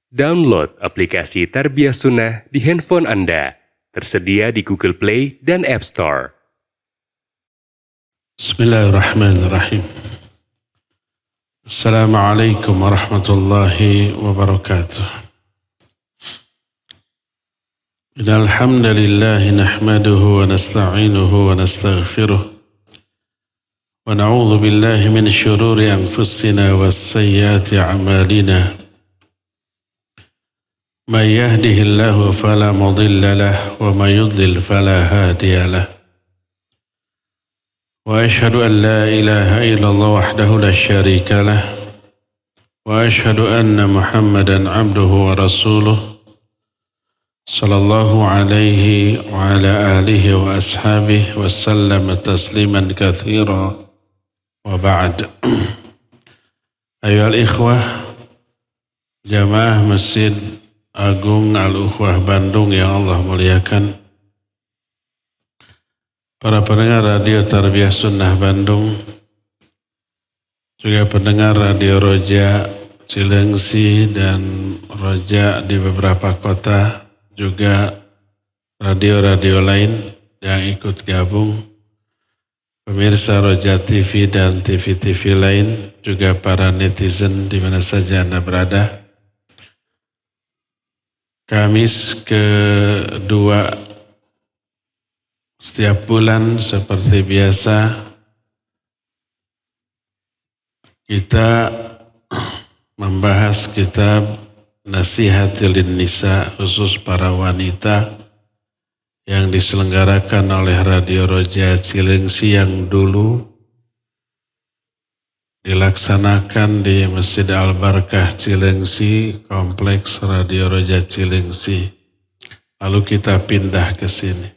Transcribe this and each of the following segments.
Download aplikasi Tarbiyah Sunnah di handphone Anda. Tersedia di Google Play dan App Store. Bismillahirrahmanirrahim. Assalamualaikum warahmatullahi wabarakatuh. Innal hamdalillah nahmaduhu wa nasta'inuhu wa nastaghfiruh. Wa na'udzu billahi min syururi anfusina was sayyiati a'malina. من يهده الله فلا مضل له ومن يضلل فلا هادي له وأشهد أن لا إله إلا الله وحده لا شريك له وأشهد أن محمدا عبده ورسوله صلى الله عليه وعلى آله وأصحابه وسلم تسليما كثيرا وبعد. أيها الإخوة jamaah Masjid Agung Al-Ukhwah Bandung yang Allah muliakan, para pendengar Radio Tarbiyah Sunnah Bandung, juga pendengar Radio Roja Cilengsi dan Roja di beberapa kota, juga radio-radio lain yang ikut gabung, pemirsa Roja TV dan TV-TV lain, juga para netizen di mana saja Anda berada. Kamis kedua setiap bulan seperti biasa kita membahas kitab Nasihatil Nisa khusus para wanita yang diselenggarakan oleh Radio Roja Cilengsi yang dulu dilaksanakan di Masjid Al-Barkah Cilengsi, Kompleks Radio Roja Cilengsi. Lalu kita pindah ke sini.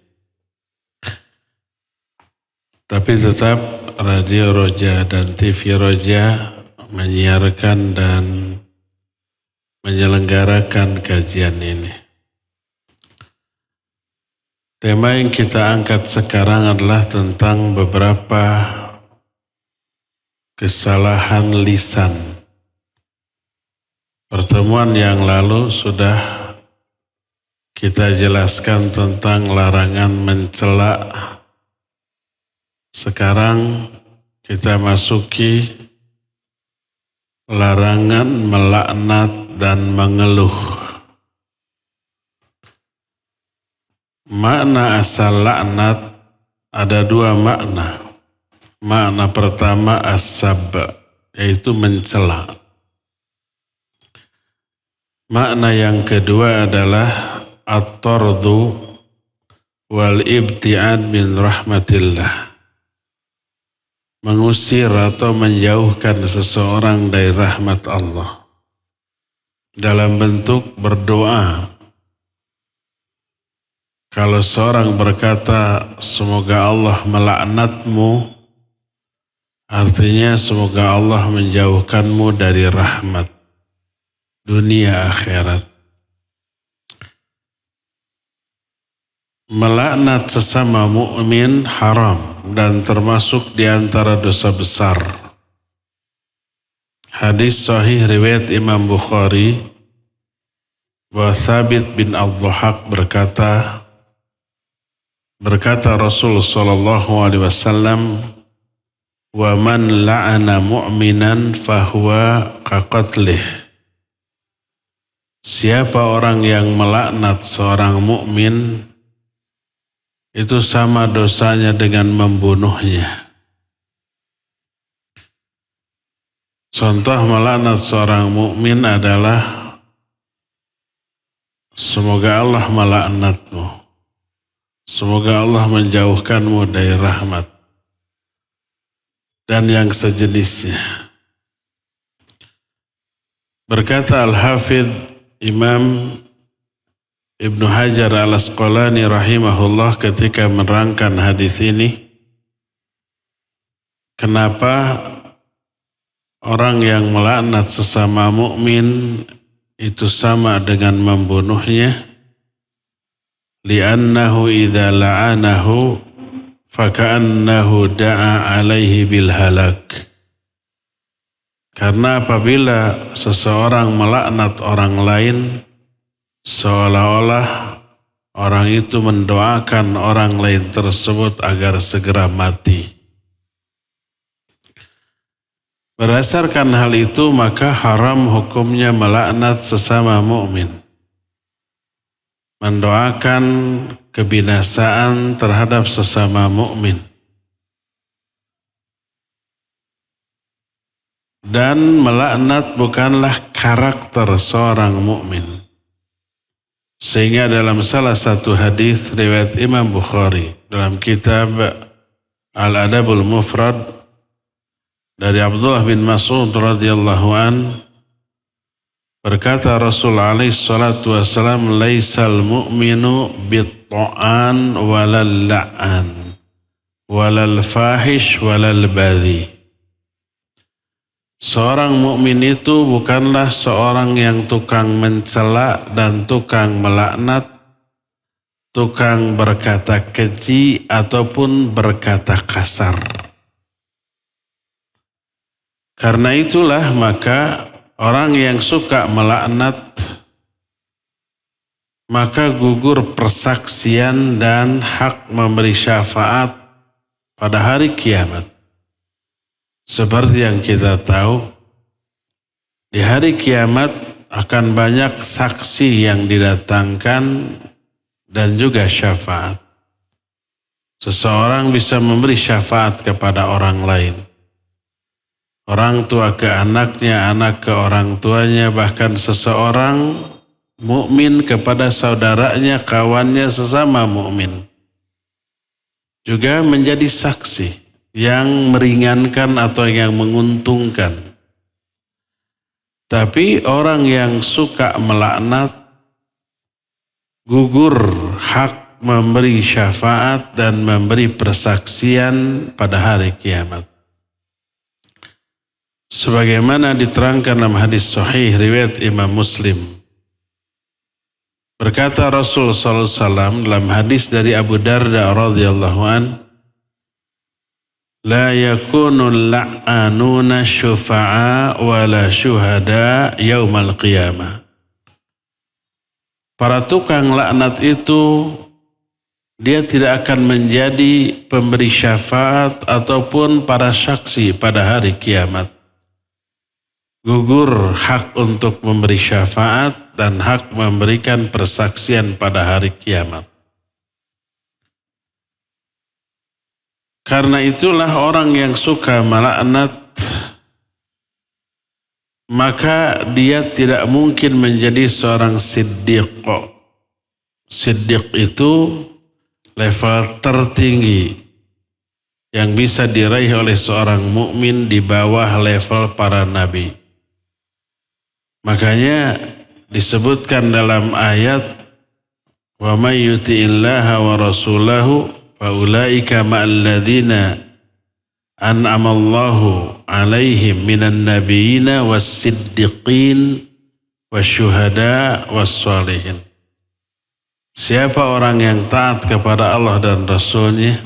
Tapi tetap Radio Roja dan TV Roja menyiarkan dan menyelenggarakan kajian ini. Tema yang kita angkat sekarang adalah tentang beberapa kesalahan lisan. Pertemuan yang lalu sudah kita jelaskan tentang larangan mencela. Sekarang kita masuki larangan melaknat dan mengeluh. Makna asal laknat ada dua makna. Makna pertama as-sab, yaitu mencela. Makna yang kedua adalah at-tardu wal ibti'ad min rahmatillah. Mengusir atau menjauhkan seseorang dari rahmat Allah. Dalam bentuk berdoa. Kalau seorang berkata, semoga Allah melaknatmu, artinya semoga Allah menjauhkanmu dari rahmat dunia akhirat. Melaknat sesama mukmin haram dan termasuk di antara dosa besar. Hadis sahih riwayat Imam Bukhari bahwa Thabit bin Ad-Dhahhak berkata Rasul sallallahu alaihi wasallam, wa man la'ana mu'minan fahuwa kaqatlih. Siapa orang yang melaknat seorang mukmin itu sama dosanya dengan membunuhnya. Contoh melaknat seorang mukmin adalah semoga Allah melaknatmu. Semoga Allah menjauhkanmu dari rahmat. Dan yang sejenisnya. Berkata Al-Hafidh Imam Ibnu Hajar Al-Asqalani rahimahullah ketika menerangkan hadis ini, kenapa orang yang melaknat sesama mukmin itu sama dengan membunuhnya? Li'annahu idza la'anahu faka'annahu da'a alaihi bil halak. Karena apabila seseorang melaknat orang lain, seolah-olah orang itu mendoakan orang lain tersebut agar segera mati. Berdasarkan hal itu, maka haram hukumnya melaknat sesama mukmin, mendoakan kebinasaan terhadap sesama mukmin. Dan melaknat bukanlah karakter seorang mukmin. Sehingga dalam salah satu hadis riwayat Imam Bukhari dalam kitab Al-Adabul Mufrad dari Abdullah bin Mas'ud radhiyallahu an, berkata Rasulullah alaihi salatu wasalam, laisal mu'minu bit-ta'an walal la'an walal fahish walal badhi. Seorang mukmin itu bukanlah seorang yang tukang mencela dan tukang melaknat, tukang berkata keji ataupun berkata kasar. Karena itulah maka orang yang suka melaknat maka gugur persaksian dan hak memberi syafaat pada hari kiamat. Seperti yang kita tahu, di hari kiamat akan banyak saksi yang didatangkan dan juga syafaat. Seseorang bisa memberi syafaat kepada orang lain. Orang tua ke anaknya, anak ke orang tuanya, bahkan seseorang mukmin kepada saudaranya, kawannya sesama mukmin. Juga menjadi saksi yang meringankan atau yang menguntungkan. Tapi orang yang suka melaknat, gugur hak memberi syafaat dan memberi persaksian pada hari kiamat. Sebagaimana diterangkan dalam hadis sahih riwayat Imam Muslim. Berkata Rasul sallallahu alaihi wasallam dalam hadis dari Abu Darda radhiyallahu an, la yakunul la'anuna syufa'a wala syuhada yaumal qiyamah. Para tukang laknat itu dia tidak akan menjadi pemberi syafaat ataupun para saksi pada hari kiamat. Gugur hak untuk memberi syafaat dan hak memberikan persaksian pada hari kiamat. Karena itulah orang yang suka melaknat, maka dia tidak mungkin menjadi seorang siddiq. Siddiq itu level tertinggi yang bisa diraih oleh seorang mukmin di bawah level para nabi. Makanya disebutkan dalam ayat, wa may yuti'illaha wa rasulahu faulaika ma'alladzina an'amallahu alaihim minan nabiyina was-siddiqin wasyuhada was-salihin. Siapa orang yang taat kepada Allah dan Rasulnya,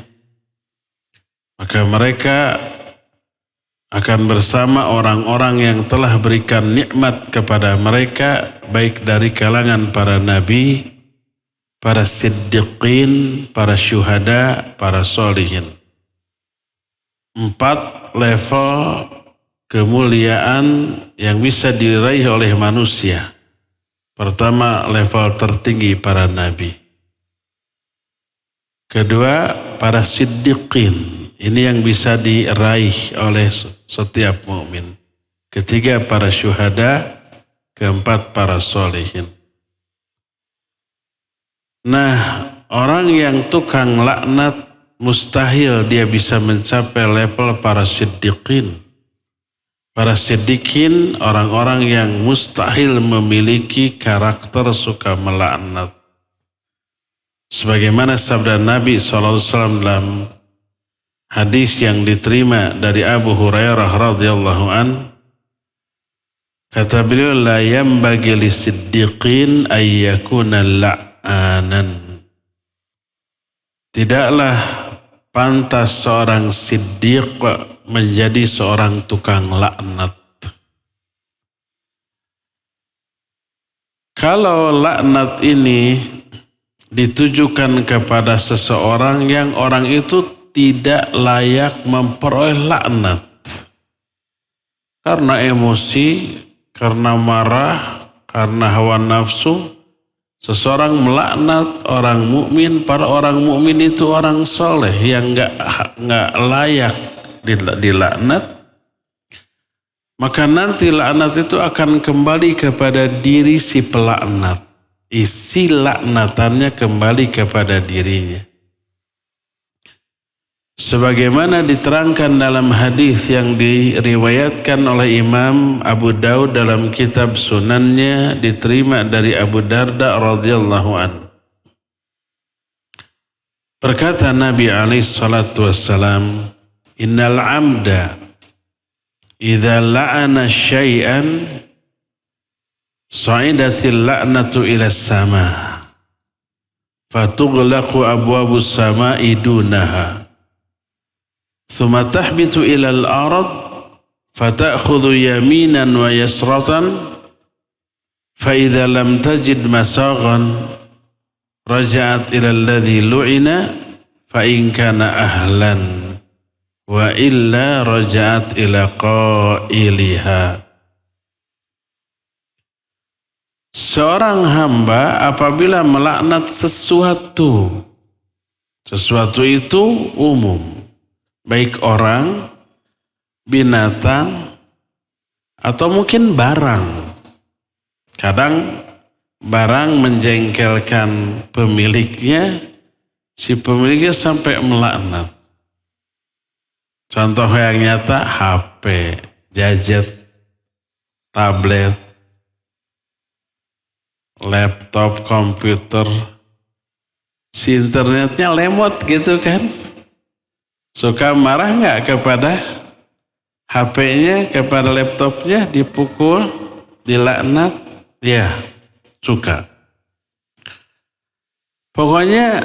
maka mereka akan bersama orang-orang yang telah berikan nikmat kepada mereka, baik dari kalangan para nabi, para siddiqin, para syuhada, para solihin. 4 level kemuliaan yang bisa diraih oleh manusia. Pertama, level tertinggi para nabi. Kedua, para siddiqin. Ini yang bisa diraih oleh setiap mukmin. Ketiga, para syuhada. Keempat, para solihin. Nah, orang yang tukang laknat mustahil dia bisa mencapai level para siddiqin. Para siddiqin orang-orang yang mustahil memiliki karakter suka melaknat. Sebagaimana sabda Nabi SAW dalam hadis yang diterima dari Abu Hurairah radhiyallahu an, kata beliau, la yambagi lisiddiqin ayyakuna la'anan. Tidaklah pantas seorang siddiq menjadi seorang tukang laknat. Kalau laknat ini ditujukan kepada seseorang yang orang itu tidak layak memperoleh laknat. Karena emosi, karena marah, karena hawa nafsu, seseorang melaknat orang mukmin, para orang mukmin itu orang soleh yang nggak layak dilaknat. Maka nanti laknat itu akan kembali kepada diri si pelaknat. Isi laknatannya kembali kepada dirinya. Sebagaimana diterangkan dalam hadis yang diriwayatkan oleh Imam Abu Daud dalam kitab Sunannya, diterima dari Abu Darda radhiyallahu anhu. Berkata Nabi alaihi salatu wassalam, "Innal 'amda idza la'ana syai'an sa'idatil la'natu ila as-sama fatughlaqu abwabus sama'i dunaha thumma tahbitu ila al-ard fata'khudhu yaminan wa yasratan fa idza lam tajid masaghan raja'at ila alladhi lu'ina fa in kana ahlan wa illa raja'at ila qailiha." Seorang hamba apabila melaknat sesuatu itu umum, baik orang, binatang, atau mungkin barang. Kadang barang menjengkelkan pemiliknya, si pemiliknya sampai melaknat. Contoh yang nyata, HP, gadget, tablet, laptop, komputer, si internetnya lemot gitu kan. Suka marah nggak kepada HP-nya, kepada laptopnya, dipukul, dilaknat? Ya, suka. Pokoknya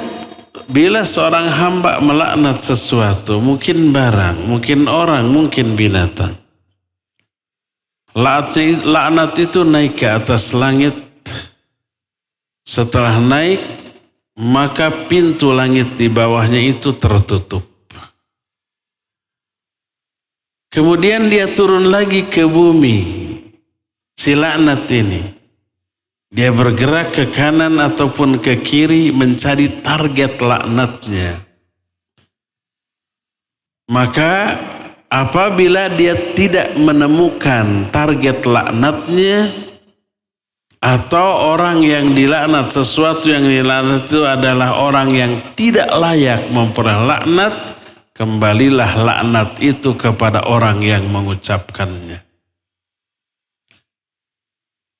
bila seorang hamba melaknat sesuatu, mungkin barang, mungkin orang, mungkin binatang, laknat itu naik ke atas langit. Setelah naik, maka pintu langit di bawahnya itu tertutup. Kemudian dia turun lagi ke bumi, si laknat ini. Dia bergerak ke kanan ataupun ke kiri mencari target laknatnya. Maka apabila dia tidak menemukan target laknatnya, atau orang yang dilaknat, sesuatu yang dilaknat itu adalah orang yang tidak layak memperoleh laknat, kembalilah laknat itu kepada orang yang mengucapkannya.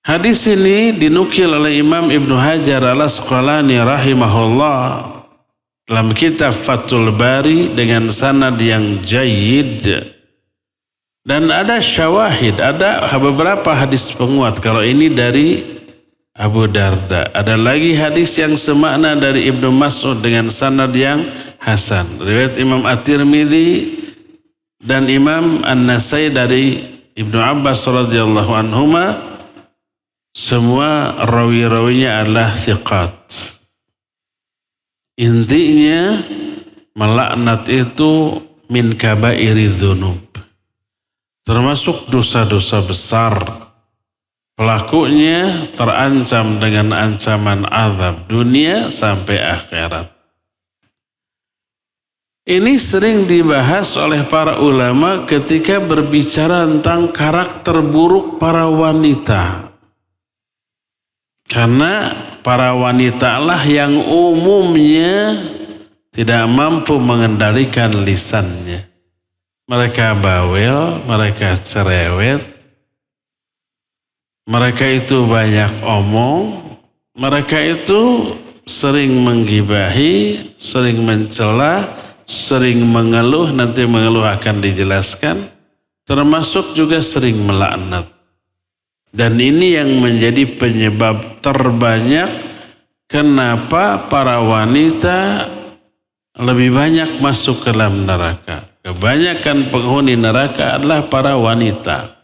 Hadis ini dinukil oleh Imam Ibnu Hajar al-Asqalani rahimahullah dalam kitab Fathul Bari dengan sanad yang jayyid. Dan ada syawahid, ada beberapa hadis penguat. Kalau ini dari Abu Darda. Ada lagi hadis yang semakna dari Ibnu Mas'ud dengan sanad yang hasan. Riwayat Imam At-Tirmidzi dan Imam An-Nasai dari Ibnu Abbas radhiyallahu anhuma. Semua rawi-rawinya adalah thiqat. Intinya melaknat itu min kabairi dzunub. Termasuk dosa-dosa besar. Pelakunya terancam dengan ancaman azab dunia sampai akhirat. Ini sering dibahas oleh para ulama ketika berbicara tentang karakter buruk para wanita. Karena para wanita lah yang umumnya tidak mampu mengendalikan lisannya. Mereka bawel, mereka cerewet, mereka itu banyak omong, mereka itu sering menggibahi, sering mencela, sering mengeluh, nanti mengeluh akan dijelaskan, termasuk juga sering melaknat. Dan ini yang menjadi penyebab terbanyak kenapa para wanita lebih banyak masuk ke dalam neraka. Kebanyakan penghuni neraka adalah para wanita.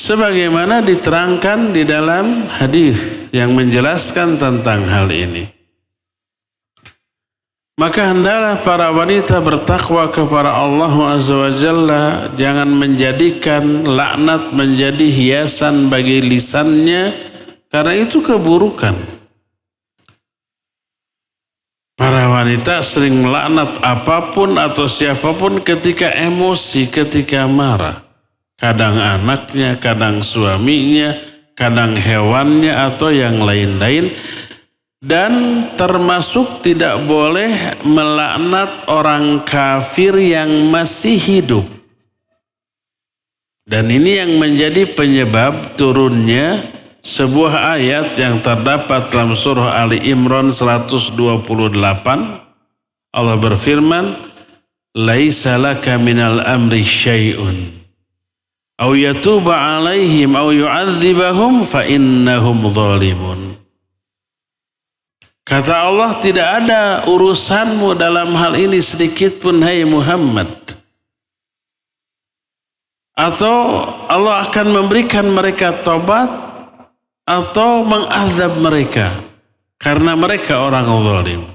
Sebagaimana diterangkan di dalam hadis yang menjelaskan tentang hal ini. Maka hendaklah para wanita bertakwa kepada Allah Azza wa Jalla, jangan menjadikan laknat menjadi hiasan bagi lisannya, karena itu keburukan. Para wanita sering melaknat apapun atau siapapun ketika emosi, ketika marah. Kadang anaknya, kadang suaminya, kadang hewannya atau yang lain-lain. Dan termasuk tidak boleh melaknat orang kafir yang masih hidup. Dan ini yang menjadi penyebab turunnya sebuah ayat yang terdapat dalam surah Ali Imran 128. Allah berfirman, "Laisa laka minal amri syai'un, aw yatuba 'alaihim aw yu'adzibahum fa innahum zalimun." Kata Allah, tidak ada urusanmu dalam hal ini sedikit pun, hai Muhammad. Atau Allah akan memberikan mereka tobat atau mengazab mereka karena mereka orang zalim.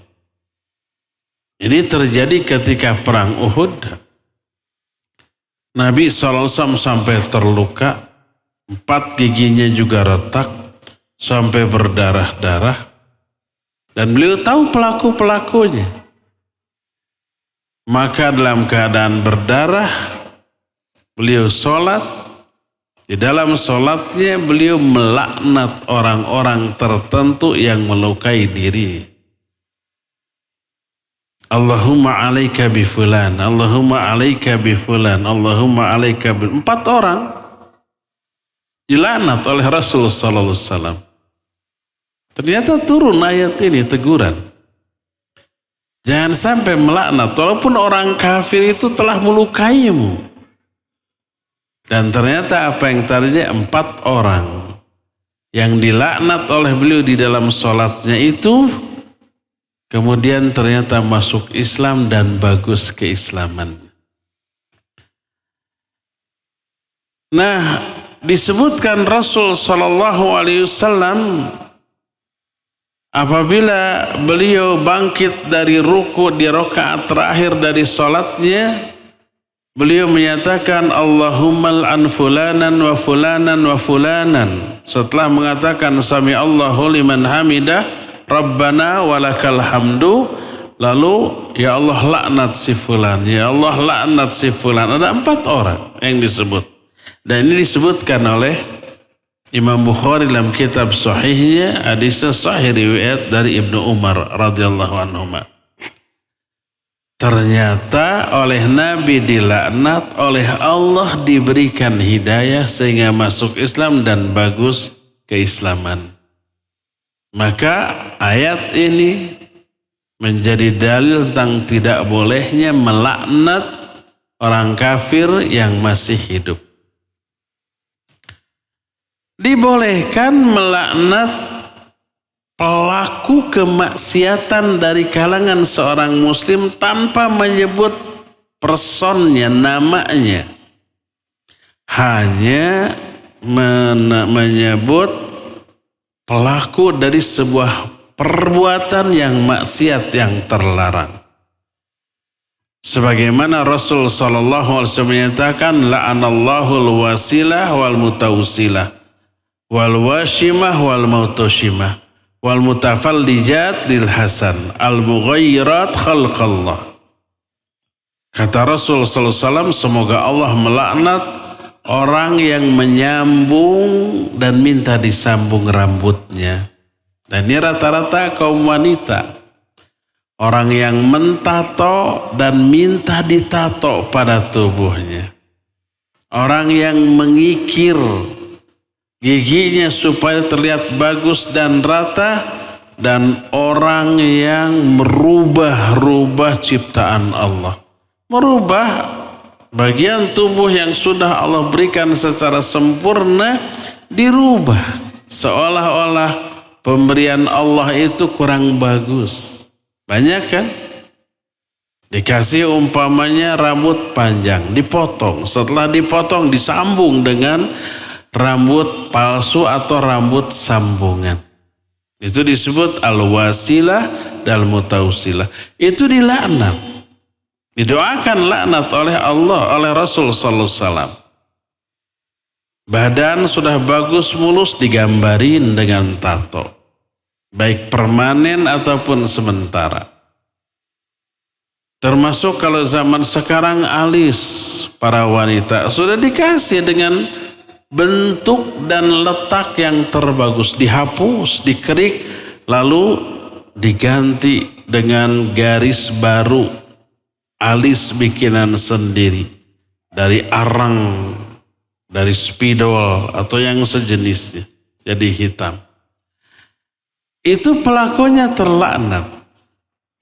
Ini terjadi ketika perang Uhud. Nabi SAW sampai terluka, 4 giginya juga retak, sampai berdarah-darah. Dan beliau tahu pelaku-pelakunya. Maka dalam keadaan berdarah, beliau sholat. Di dalam sholatnya beliau melaknat orang-orang tertentu yang melukai diri. Allahumma alaika bi fulan, Allahumma alaika bi fulan, Allahumma alaika bi... 4 orang dilaknat oleh Rasul sallallahu alaihi wasallam. Ternyata turun ayat ini teguran. Jangan sampai melaknat walaupun orang kafir itu telah melukaimu. Dan ternyata apa yang terjadi, 4 orang yang dilaknat oleh beliau di dalam sholatnya itu kemudian ternyata masuk Islam dan bagus keislaman. Nah, disebutkan Rasul sallallahu alaihi wasallam apabila beliau bangkit dari ruku di rakaat terakhir dari sholatnya, beliau menyatakan Allahumma al'an fulanan wa fulanan wa fulanan. Setelah mengatakan sami Allahu liman hamidah, Rabbana walakal hamdu, lalu ya Allah laknat si fulan, ya Allah laknat si fulan. Ada 4 orang yang disebut. Dan ini disebutkan oleh Imam Bukhari dalam kitab sahihnya, hadisnya sahih riwayat dari Ibnu Umar radhiyallahu anhu. Ternyata oleh Nabi dilaknat, oleh Allah diberikan hidayah sehingga masuk Islam dan bagus keislaman. Maka ayat ini menjadi dalil tentang tidak bolehnya melaknat orang kafir yang masih hidup. Dibolehkan melaknat pelaku kemaksiatan dari kalangan seorang muslim tanpa menyebut personnya, namanya. Hanya menyebut pelaku dari sebuah perbuatan yang maksiat yang terlarang. Sebagaimana Rasul sallallahu alaihi wasallam menyatakan, la'anallahul wasilah wal mutawsilah wal washimah wal mautoshimah wal mutafaldijat lil hasan al mughayyirat khalqallah. Kata Rasul sallallahu alaihi wasallam, semoga Allah melaknat orang yang menyambung dan minta disambung rambutnya. Dan ini rata-rata kaum wanita. Orang yang mentato dan minta ditato pada tubuhnya. Orang yang mengikir giginya supaya terlihat bagus dan rata. Dan orang yang merubah-rubah ciptaan Allah. Merubah bagian tubuh yang sudah Allah berikan secara sempurna, dirubah. Seolah-olah pemberian Allah itu kurang bagus. Banyak kan? Dikasih umpamanya rambut panjang, dipotong. Setelah dipotong disambung dengan rambut palsu atau rambut sambungan. Itu disebut al-wasilah dan mutawsilah. Itu dilaknat. Didoakan laknat oleh Allah, oleh Rasul sallallahu alaihi wasallam. Badan sudah bagus mulus digambarin dengan tato. Baik permanen ataupun sementara. Termasuk kalau zaman sekarang alis para wanita sudah dikasih dengan bentuk dan letak yang terbagus. Dihapus, dikerik, lalu diganti dengan garis baru. Alis bikinan sendiri. Dari arang, dari spidol atau yang sejenisnya. Jadi hitam. Itu pelakunya terlaknat.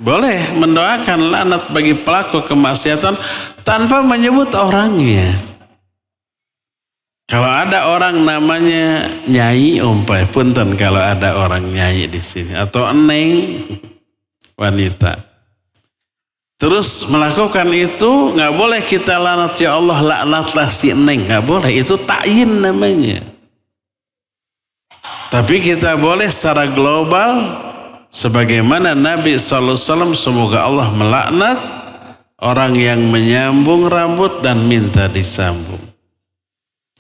Boleh mendoakan laknat bagi pelaku kemaksiatan tanpa menyebut orangnya. Kalau ada orang namanya Nyai punten kalau ada orang Nyai di sini atau Neng wanita. Terus melakukan itu nggak boleh kita laknat, ya Allah laknatlah si Neng, nggak boleh, itu ta'yin namanya. Tapi kita boleh secara global. Sebagaimana Nabi SAW, semoga Allah melaknat orang yang menyambung rambut dan minta disambung.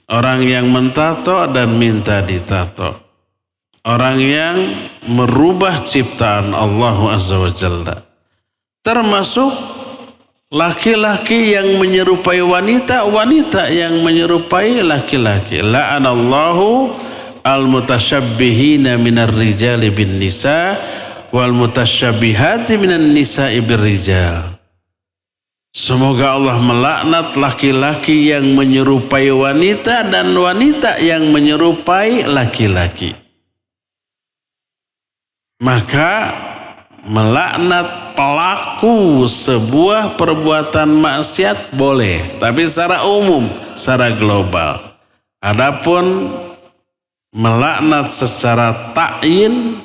Orang yang mentato dan minta ditato. Orang yang merubah ciptaan Allah Azza wa Jalla. Termasuk laki-laki yang menyerupai wanita, wanita yang menyerupai laki-laki. La'anallahu al-mutasyabbihina minar rijali bin nisa wal mutasyabihati minan nisa'i birrijal. Semoga Allah melaknat laki-laki yang menyerupai wanita dan wanita yang menyerupai laki-laki. Maka melaknat pelaku sebuah perbuatan maksiat boleh, tapi secara umum, secara global. Adapun melaknat secara ta'yin,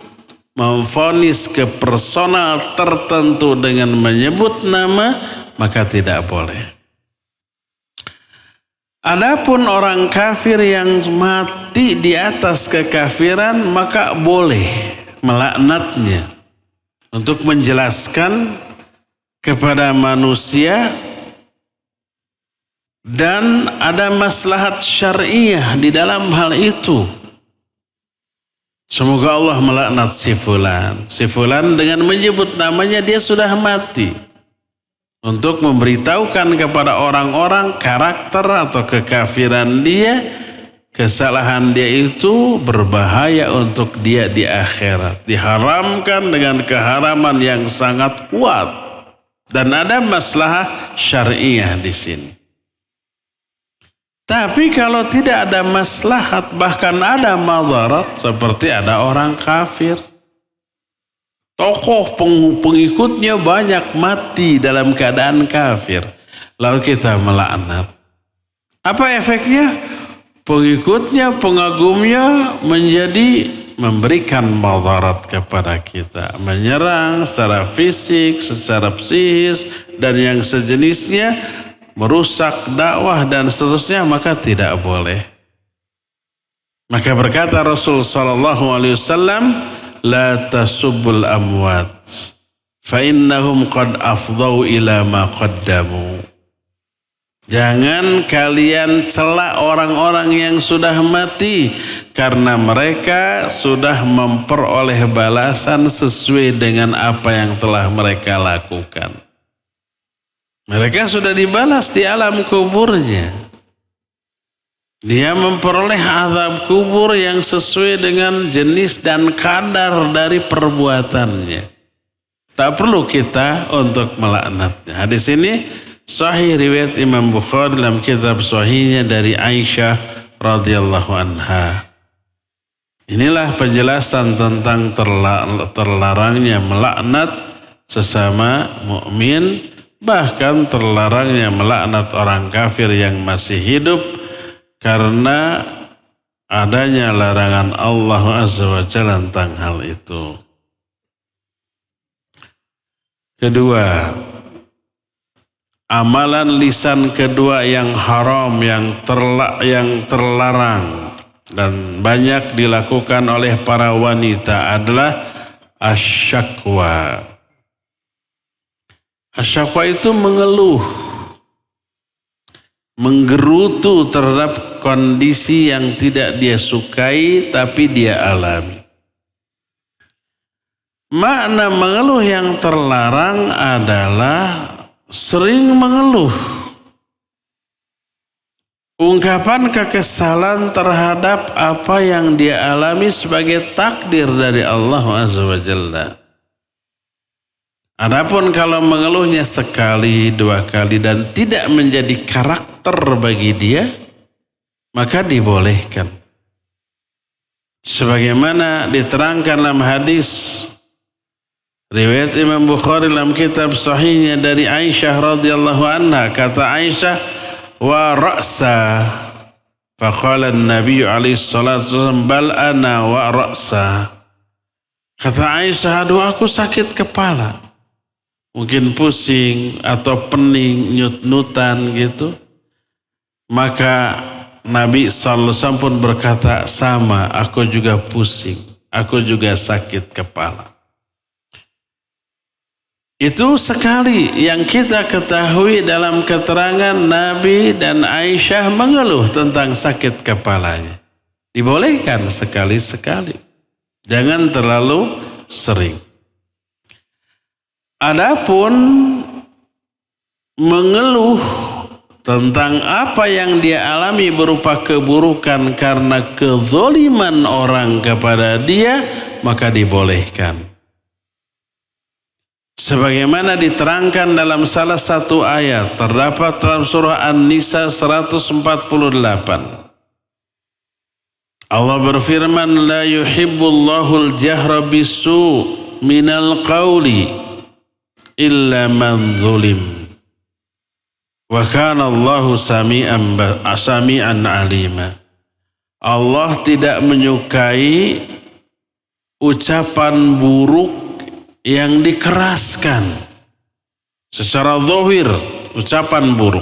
memvonis ke personal tertentu dengan menyebut nama, maka tidak boleh. Adapun orang kafir yang mati di atas kekafiran, maka boleh melaknatnya untuk menjelaskan kepada manusia dan ada maslahat syariah di dalam hal itu. Semoga Allah melaknat si fulan. Si fulan dengan menyebut namanya dia sudah mati. Untuk memberitahukan kepada orang-orang karakter atau kekafiran dia, kesalahan dia itu berbahaya untuk dia di akhirat. Diharamkan dengan keharaman yang sangat kuat. Dan ada maslahat syariah di sini. Tapi kalau tidak ada maslahat, bahkan ada madarat, seperti ada orang kafir. Tokoh pengikutnya banyak mati dalam keadaan kafir. Lalu kita melaknat. Apa efeknya? Pengikutnya, pengagumnya menjadi memberikan madarat kepada kita. Menyerang secara fisik, secara psikis, dan yang sejenisnya, merusak dakwah dan seterusnya, maka tidak boleh. Maka berkata Rasul sallallahu alaihi wasallam, la tasubbul amwat fa innahum qad afdau ila ma qaddamu. Jangan kalian cela orang-orang yang sudah mati karena mereka sudah memperoleh balasan sesuai dengan apa yang telah mereka lakukan. Mereka sudah dibalas di alam kuburnya. Dia memperoleh azab kubur yang sesuai dengan jenis dan kadar dari perbuatannya. Tak perlu kita untuk melaknatnya. Hadis ini sahih riwayat Imam Bukhari dalam kitab sahihnya dari Aisyah radhiyallahu anha. Inilah penjelasan tentang terlarangnya melaknat sesama mukmin. Bahkan terlarangnya melaknat orang kafir yang masih hidup karena adanya larangan Allah Azza wa Jalla tentang hal itu. Kedua, amalan lisan kedua yang haram, yang terlarang dan banyak dilakukan oleh para wanita adalah asyakwa. Asyakwa itu mengeluh, menggerutu terhadap kondisi yang tidak dia sukai tapi dia alami. Makna mengeluh yang terlarang adalah sering mengeluh. Ungkapan kekesalan terhadap apa yang dia alami sebagai takdir dari Allah Azza wa Jalla. Adapun kalau mengeluhnya sekali, dua kali dan tidak menjadi karakter bagi dia, maka dibolehkan. Sebagaimana diterangkan dalam hadis riwayat Imam Bukhari dalam kitab sahihnya dari Aisyah radhiyallahu anha, kata Aisyah, wa ra'sa, faqala an-nabiy alaihi salatu wasallam bal ana wa ra'sa. Kata Aisyah, aduh aku sakit kepala, mungkin pusing atau pening, nyut-nyutan gitu. Maka Nabi SAW pun berkata, sama, aku juga pusing, aku juga sakit kepala. Itu sekali yang kita ketahui dalam keterangan Nabi dan Aisyah mengeluh tentang sakit kepalanya. Dibolehkan sekali-sekali, jangan terlalu sering. Adapun mengeluh tentang apa yang dia alami berupa keburukan karena kezoliman orang kepada dia, maka dibolehkan. Sebagaimana diterangkan dalam salah satu ayat terdapat dalam surah An-Nisa 148. Allah berfirman, la yuhibbullahul jahra bisu minal qawli illa man zulim wa kana Allahu sami'an alima. Allah tidak menyukai ucapan buruk yang dikeraskan secara zahir, ucapan buruk.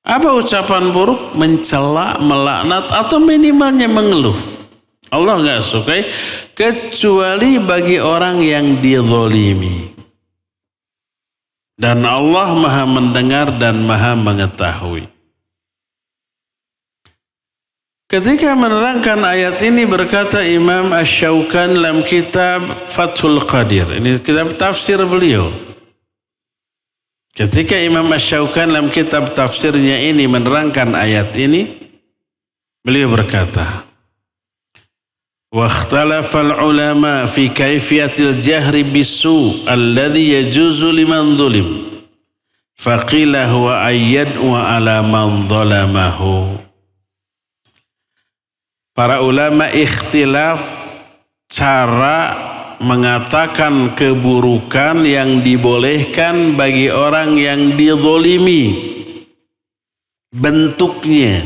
Apa ucapan buruk? Mencela, melaknat atau minimalnya mengeluh. Allah nggak sukai kecuali bagi orang yang dizalimi. Dan Allah Maha mendengar dan Maha mengetahui. Ketika menerangkan ayat ini berkata Imam Asy-Syaukani dalam kitab Fathul Qadir. Ini kitab tafsir beliau. Ketika Imam Asy-Syaukani dalam kitab tafsirnya ini menerangkan ayat ini, beliau berkata, وَاخْتَلَفَ الْعُلَمَاء فِي كَيْفِيَةِ الْجَهْرِ بِالسُّوءِ الَّذِي يَجُوزُ لِمَنْ ظُلِمَ فَقِيلَ هُوَ أَنْ يَدْعُوَ عَلَى مَنْ ظَلَمَهُ. Para ulama ikhtilaf cara mengatakan keburukan yang dibolehkan bagi orang yang dizolimi. Bentuknya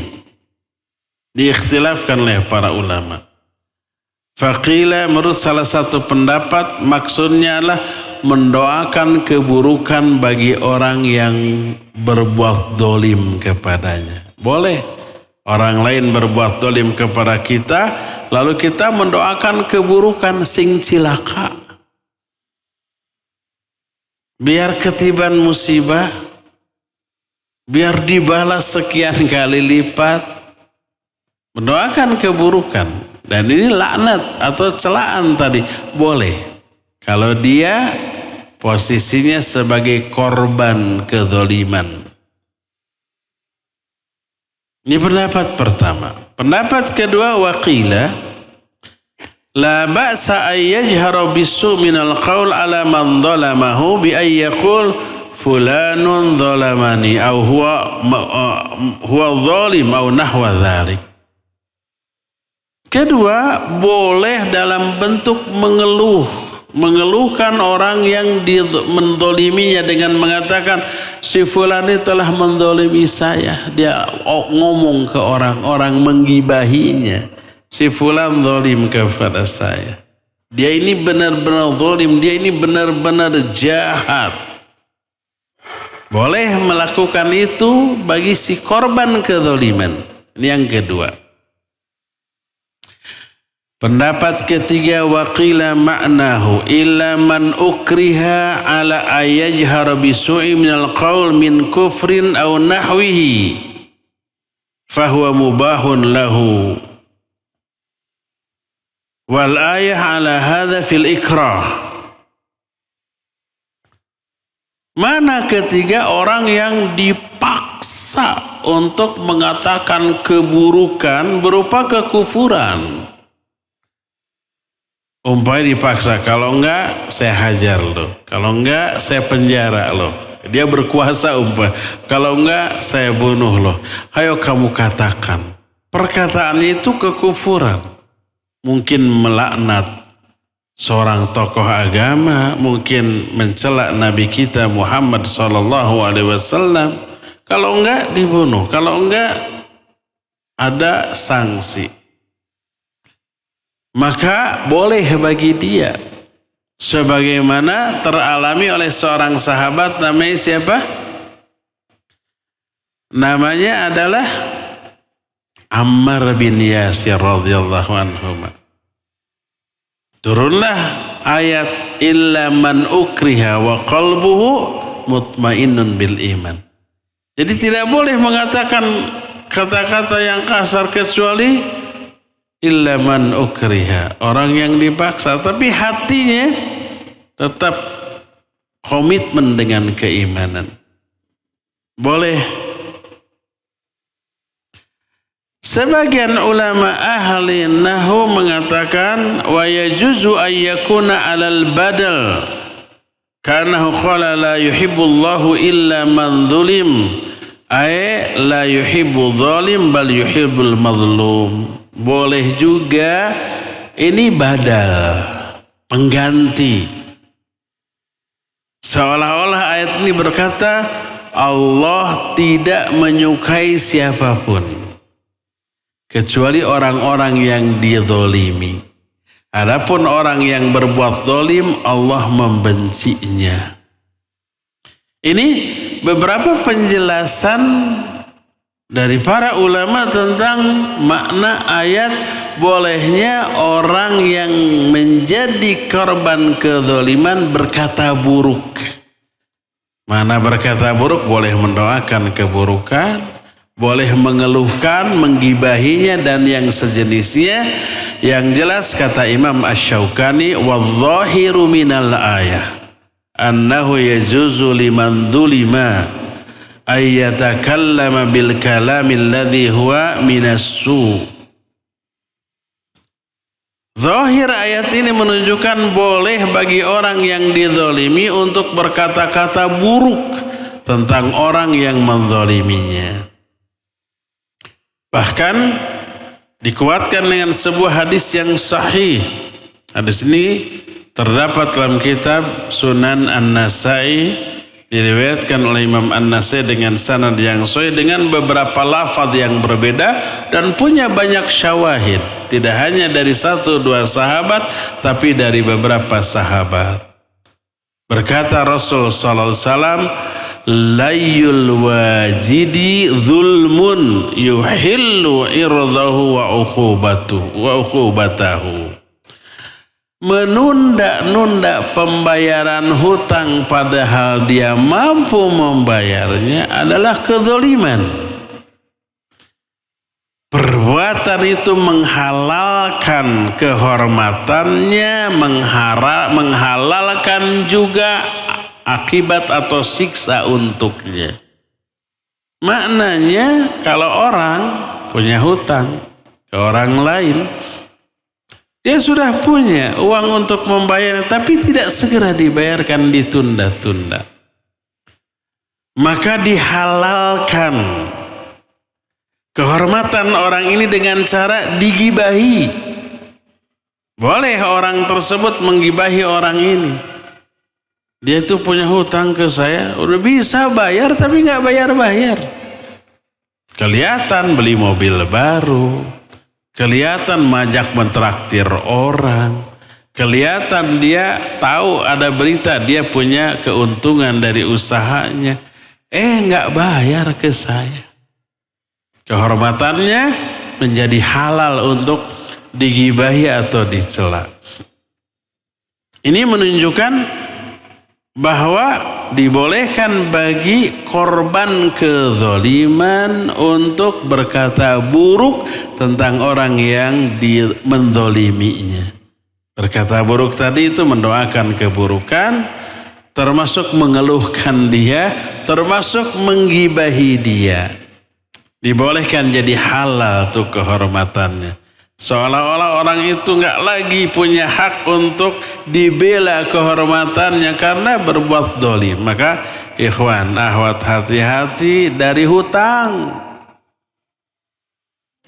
diikhtilafkan oleh para ulama. Faqila, menurut salah satu pendapat, maksudnya adalah mendoakan keburukan bagi orang yang berbuat dolim kepadanya. Boleh. Orang lain berbuat dolim kepada kita, lalu kita mendoakan keburukan, sing cilaka. Biar ketiban musibah, biar dibalas sekian kali lipat. Mendoakan keburukan. Dan ini laknat atau celaan tadi. Boleh. Kalau dia posisinya sebagai korban kezaliman. Ini pendapat pertama. Pendapat kedua, waqila la ba'sa ay yajhara bisu minal qaul ala man zalamahu bi ay yaqul fulanun zalamani au huwa zalim au nahwa dzalik. Kedua, boleh dalam bentuk mengeluhkan orang yang mendoliminya dengan mengatakan si fulani telah mendolimi saya. Dia ngomong ke orang menggibahinya. Si fulan dolim kepada saya. Dia ini benar-benar dolim. Dia ini benar-benar jahat. Boleh melakukan itu bagi si korban kedoliman. Ini yang kedua. Pendapat ketiga, waqila ma'nahu illa man ukriha ala ayajhara bisu'i minal qaul min kufrin aw nahwihi fahuwa mubahun lahu. Wal ayah ala hadha fil ikrah. Mana ketiga, orang yang dipaksa untuk mengatakan keburukan berupa kekufuran. Umpamanya dipaksa, kalau enggak saya hajar lo, kalau enggak saya penjara lo. Dia berkuasa kalau enggak saya bunuh lo. Ayo kamu katakan. Perkataan itu kekufuran. Mungkin melaknat seorang tokoh agama, mungkin mencela Nabi kita Muhammad SAW. Kalau enggak dibunuh, kalau enggak ada sanksi. Maka boleh bagi dia. Sebagaimana teralami oleh seorang sahabat, namanya siapa? Namanya adalah Ammar bin Yasir radhiyallahu anhu. Turunlah ayat illa man ukriha wa qalbuhu mutmainnun bil iman. Jadi tidak boleh mengatakan kata-kata yang kasar kecuali illa man ukriha, orang yang dipaksa tapi hatinya tetap komitmen dengan keimanan. Boleh. Sebagian ulama ahli nahwu mengatakan wa yajuzu ayyakuna alal badal karena qala la yuhibbullahu illa man zulim ay la yuhibbu zalim bal yuhibbul mazlum. Boleh juga ini badal, pengganti. Seolah-olah ayat ini berkata Allah tidak menyukai siapapun kecuali orang-orang yang dizalimi. Adapun orang yang berbuat zalim Allah membencinya. Ini beberapa penjelasan dari para ulama tentang makna ayat bolehnya orang yang menjadi korban kezaliman berkata buruk. Mana berkata buruk? Boleh mendoakan keburukan, boleh mengeluhkan, menggibahinya dan yang sejenisnya. Yang jelas kata Imam Asy-Syaukani, wadh-dhahiru minal ayah annahu yajuzu liman dzulima ayyatakallama bil kalamil ladzi huwa minassu. Zahir ayat ini menunjukkan boleh bagi orang yang dizalimi untuk berkata-kata buruk tentang orang yang menzaliminya. Bahkan dikuatkan dengan sebuah hadis yang sahih. Hadis ini terdapat dalam kitab Sunan An-Nasai, diriwayatkan oleh Imam An-Nasai dengan sanad yang sahih dengan beberapa lafaz yang berbeda dan punya banyak syawahid. Tidak hanya dari 1-2 sahabat tapi dari beberapa sahabat. Berkata Rasul sallallahu alaihi wasallam, layyul wajidi zulmun yuhillu irdahu wa uqubatahu. Menunda-nunda pembayaran hutang padahal dia mampu membayarnya adalah kezaliman. Perbuatan itu menghalalkan kehormatannya, menghalalkan juga akibat atau siksa untuknya. Maknanya kalau orang punya hutang ke orang lain, dia sudah punya uang untuk membayar, tapi tidak segera dibayarkan, ditunda-tunda. Maka dihalalkan kehormatan orang ini dengan cara digibahi. Boleh orang tersebut menggibahi orang ini. Dia itu punya hutang ke saya, udah bisa bayar tapi nggak bayar-bayar. Kelihatan beli mobil baru. Kelihatan majak mentraktir orang. Kelihatan dia tahu ada berita dia punya keuntungan dari usahanya. Nggak bayar ke saya. Kehormatannya menjadi halal untuk digibahi atau dicela. Ini menunjukkan bahwa dibolehkan bagi korban kezaliman untuk berkata buruk tentang orang yang menzaliminya. Berkata buruk tadi itu mendoakan keburukan, termasuk mengeluhkan dia, termasuk menggibahi dia. Dibolehkan, jadi halal tuh kehormatannya. Seolah-olah orang itu nggak lagi punya hak untuk dibela kehormatannya karena berbuat zalim. Maka ikhwan, akhwat, hati-hati dari hutang.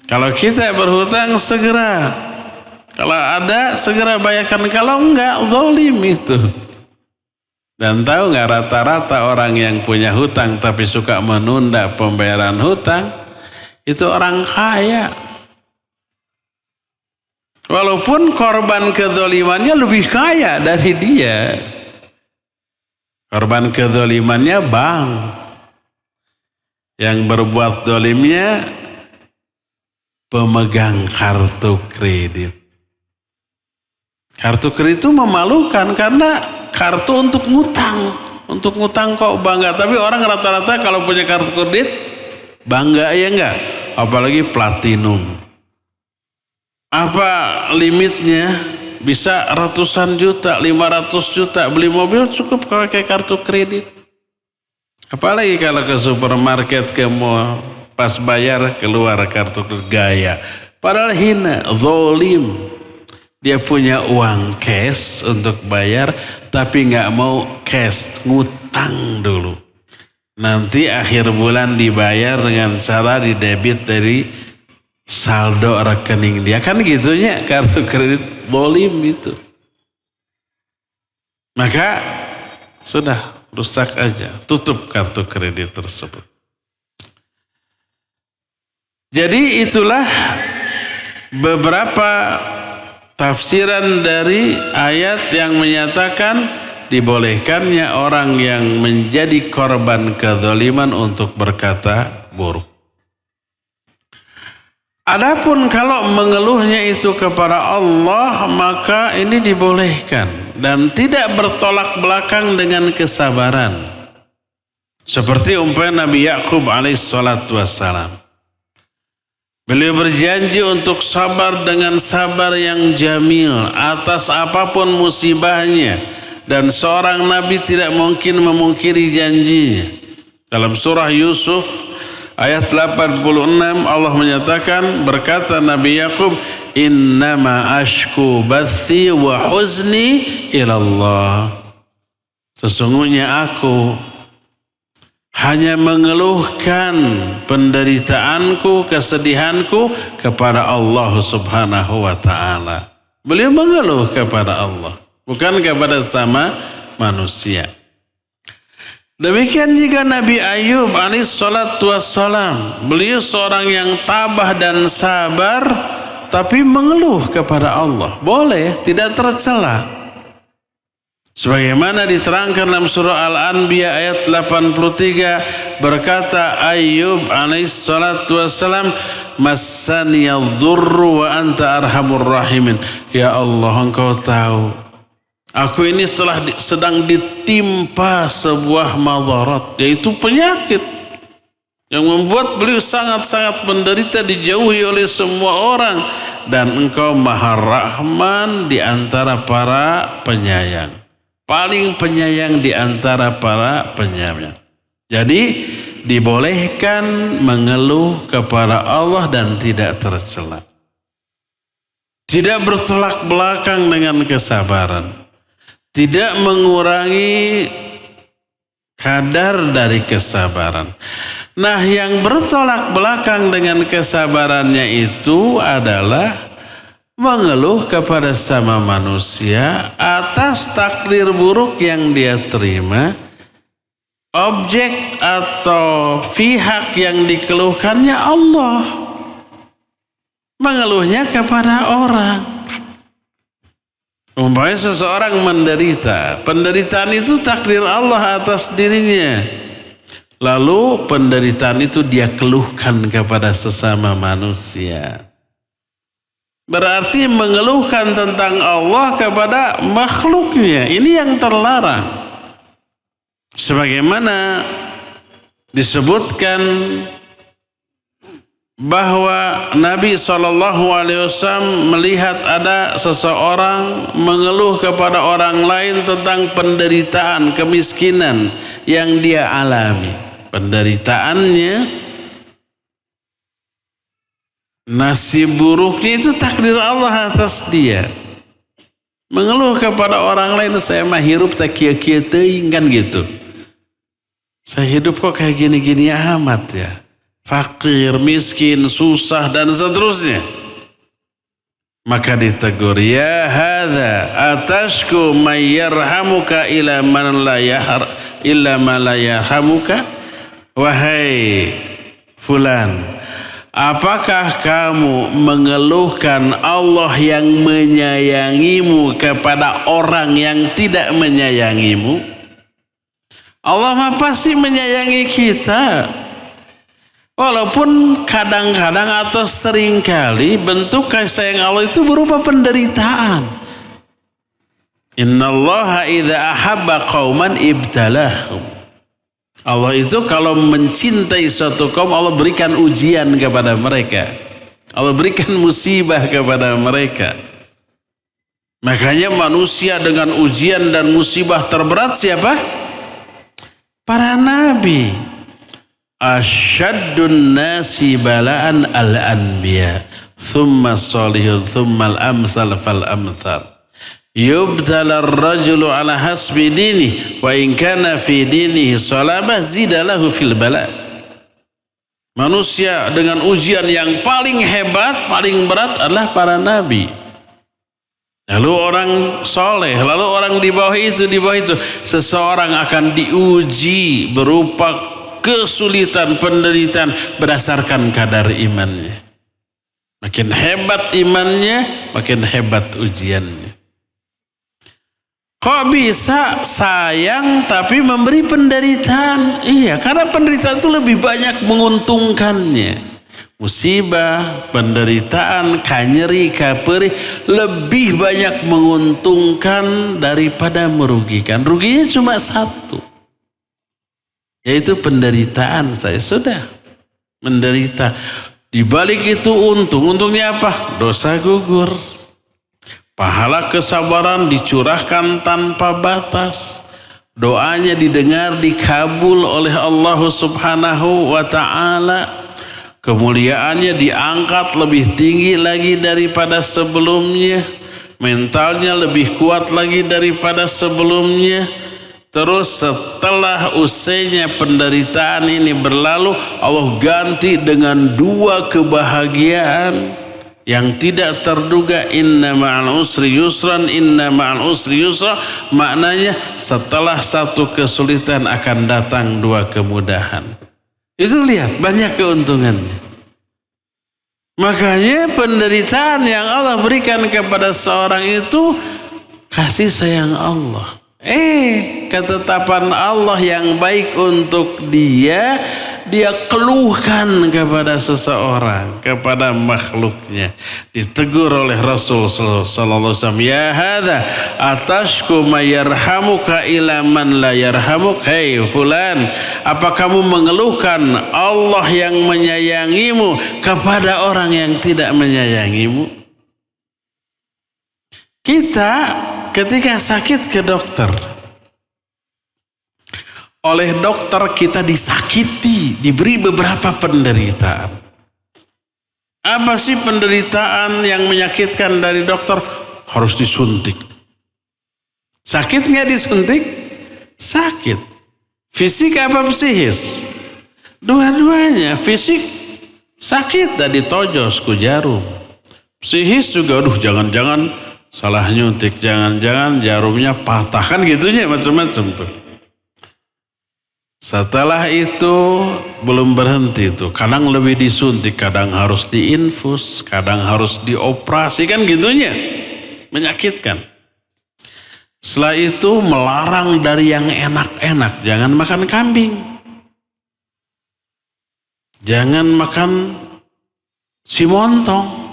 Kalau kita berhutang segera, kalau ada segera bayarkan, kalau enggak zalim itu. Dan tahu nggak, rata-rata orang yang punya hutang tapi suka menunda pembayaran hutang itu orang kaya. Walaupun korban kezalimannya lebih kaya dari dia. Korban kezalimannya bank. Yang berbuat zalimnya pemegang kartu kredit. Kartu kredit itu memalukan karena kartu untuk ngutang. Untuk ngutang kok bangga. Tapi orang rata-rata kalau punya kartu kredit bangga ya enggak? Apalagi platinum. Apa limitnya? Bisa ratusan juta, 500 juta. Beli mobil cukup kalau pakai kartu kredit. Apalagi kalau ke supermarket, ke mall, pas bayar keluar kartu gaya. Padahal hina, zalim. Dia punya uang cash untuk bayar, tapi nggak mau cash, ngutang dulu. Nanti akhir bulan dibayar dengan cara didebit dari saldo rekening dia, kan gitunya kartu kredit zalim itu. Maka sudah rusak aja, tutup kartu kredit tersebut. Jadi itulah beberapa tafsiran dari ayat yang menyatakan dibolehkannya orang yang menjadi korban kezaliman untuk berkata buruk. Adapun kalau mengeluhnya itu kepada Allah, maka ini dibolehkan dan tidak bertolak belakang dengan kesabaran. Seperti umpama Nabi Yakub alaihissalatu wassalam. Beliau berjanji untuk sabar dengan sabar yang jamil atas apapun musibahnya, dan seorang nabi tidak mungkin memungkiri janjinya. Dalam surah Yusuf ayat 86 Allah menyatakan, berkata Nabi Yakub, innama ashku bathi wa huzni ilallah. Sesungguhnya aku hanya mengeluhkan penderitaanku, kesedihanku kepada Allah subhanahu wa ta'ala. Beliau mengeluh kepada Allah, bukan kepada sama manusia. Demikian juga Nabi Ayub alaihissalatu wassalam. Beliau seorang yang tabah dan sabar, tapi mengeluh kepada Allah. Boleh, tidak tercela. Sebagaimana diterangkan dalam surah Al-Anbiya ayat 83, berkata Ayub alaihissalatu wassalam, massaniyadh-dhurru wa anta arhamur rahimin. Ya Allah, engkau tahu aku ini sedang ditimpa sebuah madarat, yaitu penyakit yang membuat beliau sangat-sangat menderita, dijauhi oleh semua orang, dan engkau maha rahman di antara para penyayang, paling penyayang di antara para penyayang. Jadi dibolehkan mengeluh kepada Allah dan tidak tercela. Tidak bertolak belakang dengan kesabaran. Tidak mengurangi kadar dari kesabaran. Nah, yang bertolak belakang dengan kesabarannya itu adalah mengeluh kepada sama manusia atas takdir buruk yang dia terima. Objek atau pihak yang dikeluhkannya Allah. Mengeluhnya kepada orang. Umpamanya seseorang menderita, penderitaan itu takdir Allah atas dirinya. Lalu penderitaan itu dia keluhkan kepada sesama manusia. Berarti mengeluhkan tentang Allah kepada makhluknya. Ini yang terlarang. Sebagaimana disebutkan bahwa Nabi SAW melihat ada seseorang mengeluh kepada orang lain tentang penderitaan, kemiskinan yang dia alami. Penderitaannya, nasib buruknya itu takdir Allah atas dia. Mengeluh kepada orang lain, saya mah hirup tak kia-kia teuing, kan gitu. Saya hidup kok kayak gini-gini amat ya. Fakir, miskin, susah, dan seterusnya. Maka ditegur, ya hadza atashku may yarhamuka ila man la yarhamuka. Wahai fulan, apakah kamu mengeluhkan Allah yang menyayangimu kepada orang yang tidak menyayangimu? Allah mah pasti menyayangi kita. Walaupun kadang-kadang atau seringkali bentuk kasih sayang Allah itu berupa penderitaan. Innallaha idza ahabba qauman ibtalahum. Allah itu kalau mencintai suatu kaum, Allah berikan ujian kepada mereka. Allah berikan musibah kepada mereka. Makanya manusia dengan ujian dan musibah terberat siapa? Para nabi. Asyaddun nasi bala'an al-anbiya thumma salihun thumma al-amsal fal-amthal. Yubtala ar-rajulu ala hasbi dini wa in kana fi dinihi salabah zidalahu fil bala'. Manusia dengan ujian yang paling hebat, paling berat adalah para nabi. Lalu orang soleh, lalu orang di bawah itu. Seseorang akan diuji berupa kesulitan, penderitaan berdasarkan kadar imannya. Makin hebat imannya, makin hebat ujiannya. Kok bisa sayang tapi memberi penderitaan? Iya, karena penderitaan itu lebih banyak menguntungkannya. Musibah, penderitaan, kanyeri, kaperi lebih banyak menguntungkan daripada merugikan. Ruginya cuma satu, yaitu penderitaan. Saya sudah menderita. Di balik itu untungnya apa? Dosa gugur. Pahala kesabaran dicurahkan tanpa batas. Doanya didengar, dikabul oleh Allah Subhanahu wa ta'ala. Kemuliaannya diangkat lebih tinggi lagi daripada sebelumnya. Mentalnya lebih kuat lagi daripada sebelumnya. Terus setelah usainya penderitaan ini berlalu, Allah ganti dengan dua kebahagiaan yang tidak terduga. Inna ma'al usri yusran, inna ma'al usri yusra. Maknanya setelah satu kesulitan akan datang dua kemudahan. Itu lihat, banyak keuntungannya. Makanya penderitaan yang Allah berikan kepada seorang itu kasih sayang Allah. Ketetapan Allah yang baik untuk dia, dia keluhkan kepada seseorang, kepada makhluknya. Ditegur oleh Rasul sallallahu alaihi wasallam, ya hadza atashku may yarhamuka ila man la yarhamuk. Hei fulan, apa kamu mengeluhkan Allah yang menyayangimu kepada orang yang tidak menyayangimu? Kita ketika sakit ke dokter, oleh dokter kita disakiti, diberi beberapa penderitaan. Apa sih penderitaan yang menyakitkan dari dokter? Harus disuntik. Sakit nggak disuntik? Sakit. Fisik apa psikis? Dua-duanya. Fisik sakit, tadi tojos ku jarum. Psikis juga, jangan-jangan salah nyuntik, jangan-jangan jarumnya patah, kan gitunya macam-macam tuh. Setelah itu belum berhenti tuh, kadang lebih disuntik, kadang harus diinfus, kadang harus dioperasi, kan gitunya, menyakitkan. Setelah itu melarang dari yang enak-enak, jangan makan kambing, jangan makan si montong.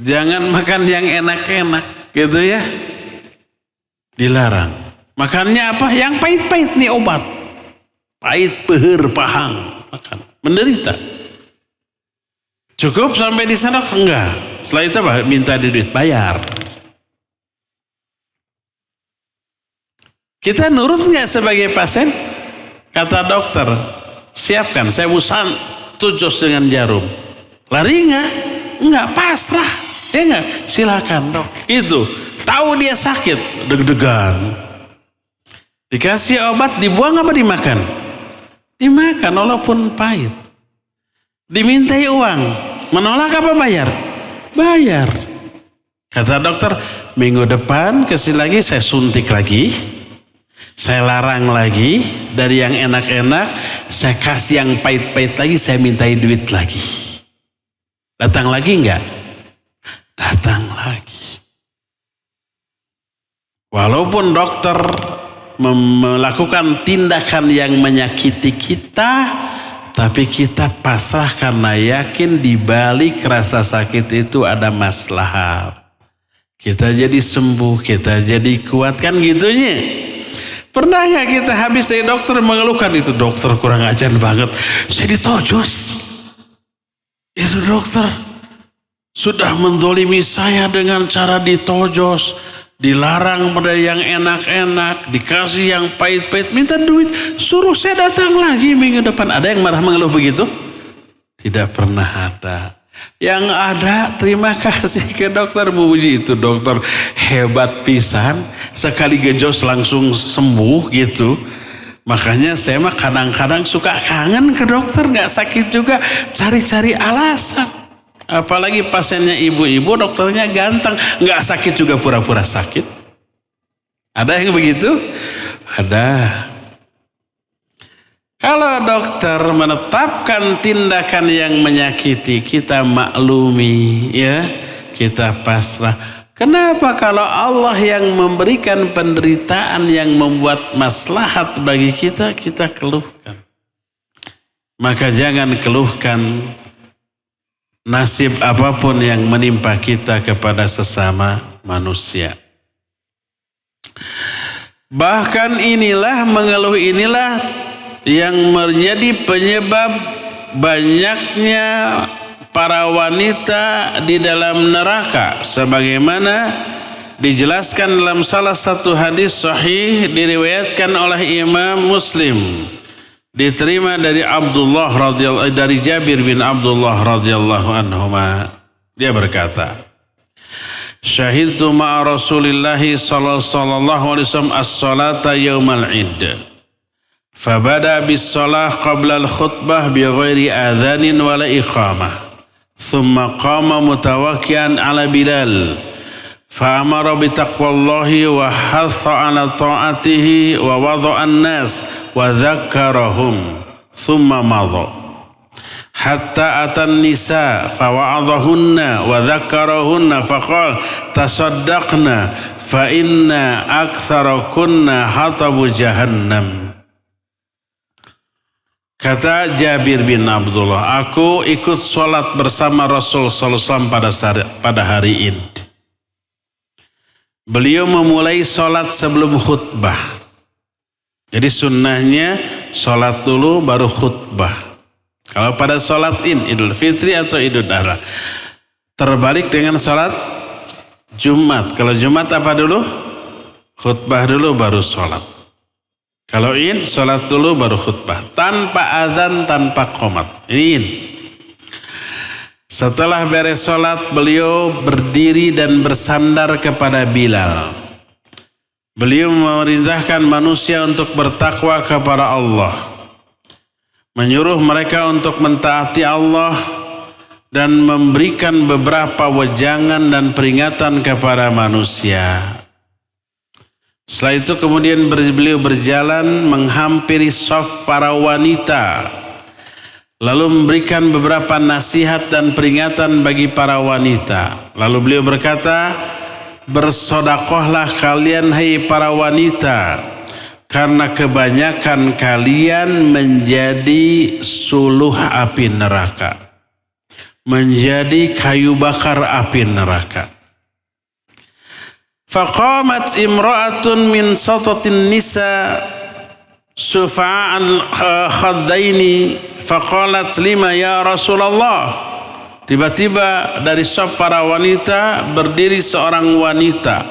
Jangan makan yang enak-enak gitu ya. Dilarang. Makannya apa? Yang pahit-pahit nih obat. Pahit, peheur, pahang. Makan. Menderita. Cukup sampai di sana? Enggak. Setelah itu apa? Minta duit, bayar. Kita nurut nggak sebagai pasien? Kata dokter, siapkan, saya usahakan tujos dengan jarum. Lari nggak? Enggak, pasrah. Ya enggak? Silakan dok. Itu, tahu dia sakit, deg-degan. Dikasih obat, dibuang apa dimakan? Dimakan walaupun pahit. Dimintai uang, menolak apa bayar? Bayar. Kata dokter, minggu depan kesini lagi saya suntik lagi. Saya larang lagi dari yang enak-enak, saya kasih yang pahit-pahit lagi, saya mintai duit lagi. Datang lagi enggak? Datang lagi. Walaupun dokter melakukan tindakan yang menyakiti kita, tapi kita pasrah karena yakin di balik rasa sakit itu ada maslahat. Kita jadi sembuh, kita jadi kuat, kan gitunya. Pernah nggak kita habis dari dokter mengeluhkan, itu dokter kurang ajar banget, saya ditojos. Itu dokter sudah mendolimi saya dengan cara ditojos, dilarang pada yang enak-enak, dikasih yang pahit-pahit, minta duit, suruh saya datang lagi minggu depan. Ada yang marah mengeluh begitu? Tidak pernah ada. Yang ada terima kasih ke dokter, memuji itu dokter hebat pisan, sekali gejos langsung sembuh gitu. Makanya saya mah kadang-kadang suka kangen ke dokter, nggak sakit juga cari-cari alasan. Apalagi pasiennya ibu-ibu, dokternya ganteng, nggak sakit juga pura-pura sakit. Ada yang begitu? Ada. Kalau dokter menetapkan tindakan yang menyakiti, kita maklumi, ya, kita pasrah. Kenapa kalau Allah yang memberikan penderitaan yang membuat maslahat bagi kita, kita keluhkan? Maka jangan keluhkan nasib apapun yang menimpa kita kepada sesama manusia. Bahkan mengeluh inilah yang menjadi penyebab banyaknya para wanita di dalam neraka, sebagaimana dijelaskan dalam salah satu hadis sahih diriwayatkan oleh Imam Muslim, diterima dari dari Jabir bin Abdullah radhiyallahu anhuma. Dia berkata, syahidtu ma'a Rasulillahi sallallahu alaihi wasallam as-salata yaumal id. Fabada bis-salah qabla al-khutbah bi ghairi adhanin wala iqamah. Thumma qama mutawakkian ala Bilal. Fa'amara bi taqwallahi wa hatha ala ta'atihi wa wada'a an-nas wa dzakkarahum. Thumma madha. Hatta atan nisa fawa'adhahunna wa dzakkarahunna faqala tasaddaqna fa inna aktsarakunna hatabu jahannam. Kata Jabir bin Abdullah, aku ikut sholat bersama Rasul SAW pada hari ini. Beliau memulai sholat sebelum khutbah. Jadi sunnahnya sholat dulu baru khutbah. Kalau pada sholat Idul Fitri atau Idul Adha. Terbalik dengan sholat Jumat. Kalau Jumat apa dulu? Khutbah dulu baru sholat. Kalau sholat dulu baru khutbah. Tanpa azan, tanpa qomat. Ini. Setelah beres sholat, beliau berdiri dan bersandar kepada Bilal. Beliau memerintahkan manusia untuk bertakwa kepada Allah. Menyuruh mereka untuk mentaati Allah dan memberikan beberapa wejangan dan peringatan kepada manusia. Setelah itu kemudian beliau berjalan menghampiri shaf para wanita. Lalu memberikan beberapa nasihat dan peringatan bagi para wanita. Lalu beliau berkata, bersodakohlah kalian hai para wanita, karena kebanyakan kalian menjadi suluh api neraka. menjadi kayu bakar api neraka. Faqamat imra'atun min satatin nisa sufa'al khaddaini faqalat lima ya Rasulullah. Tiba-tiba dari saf para wanita berdiri seorang wanita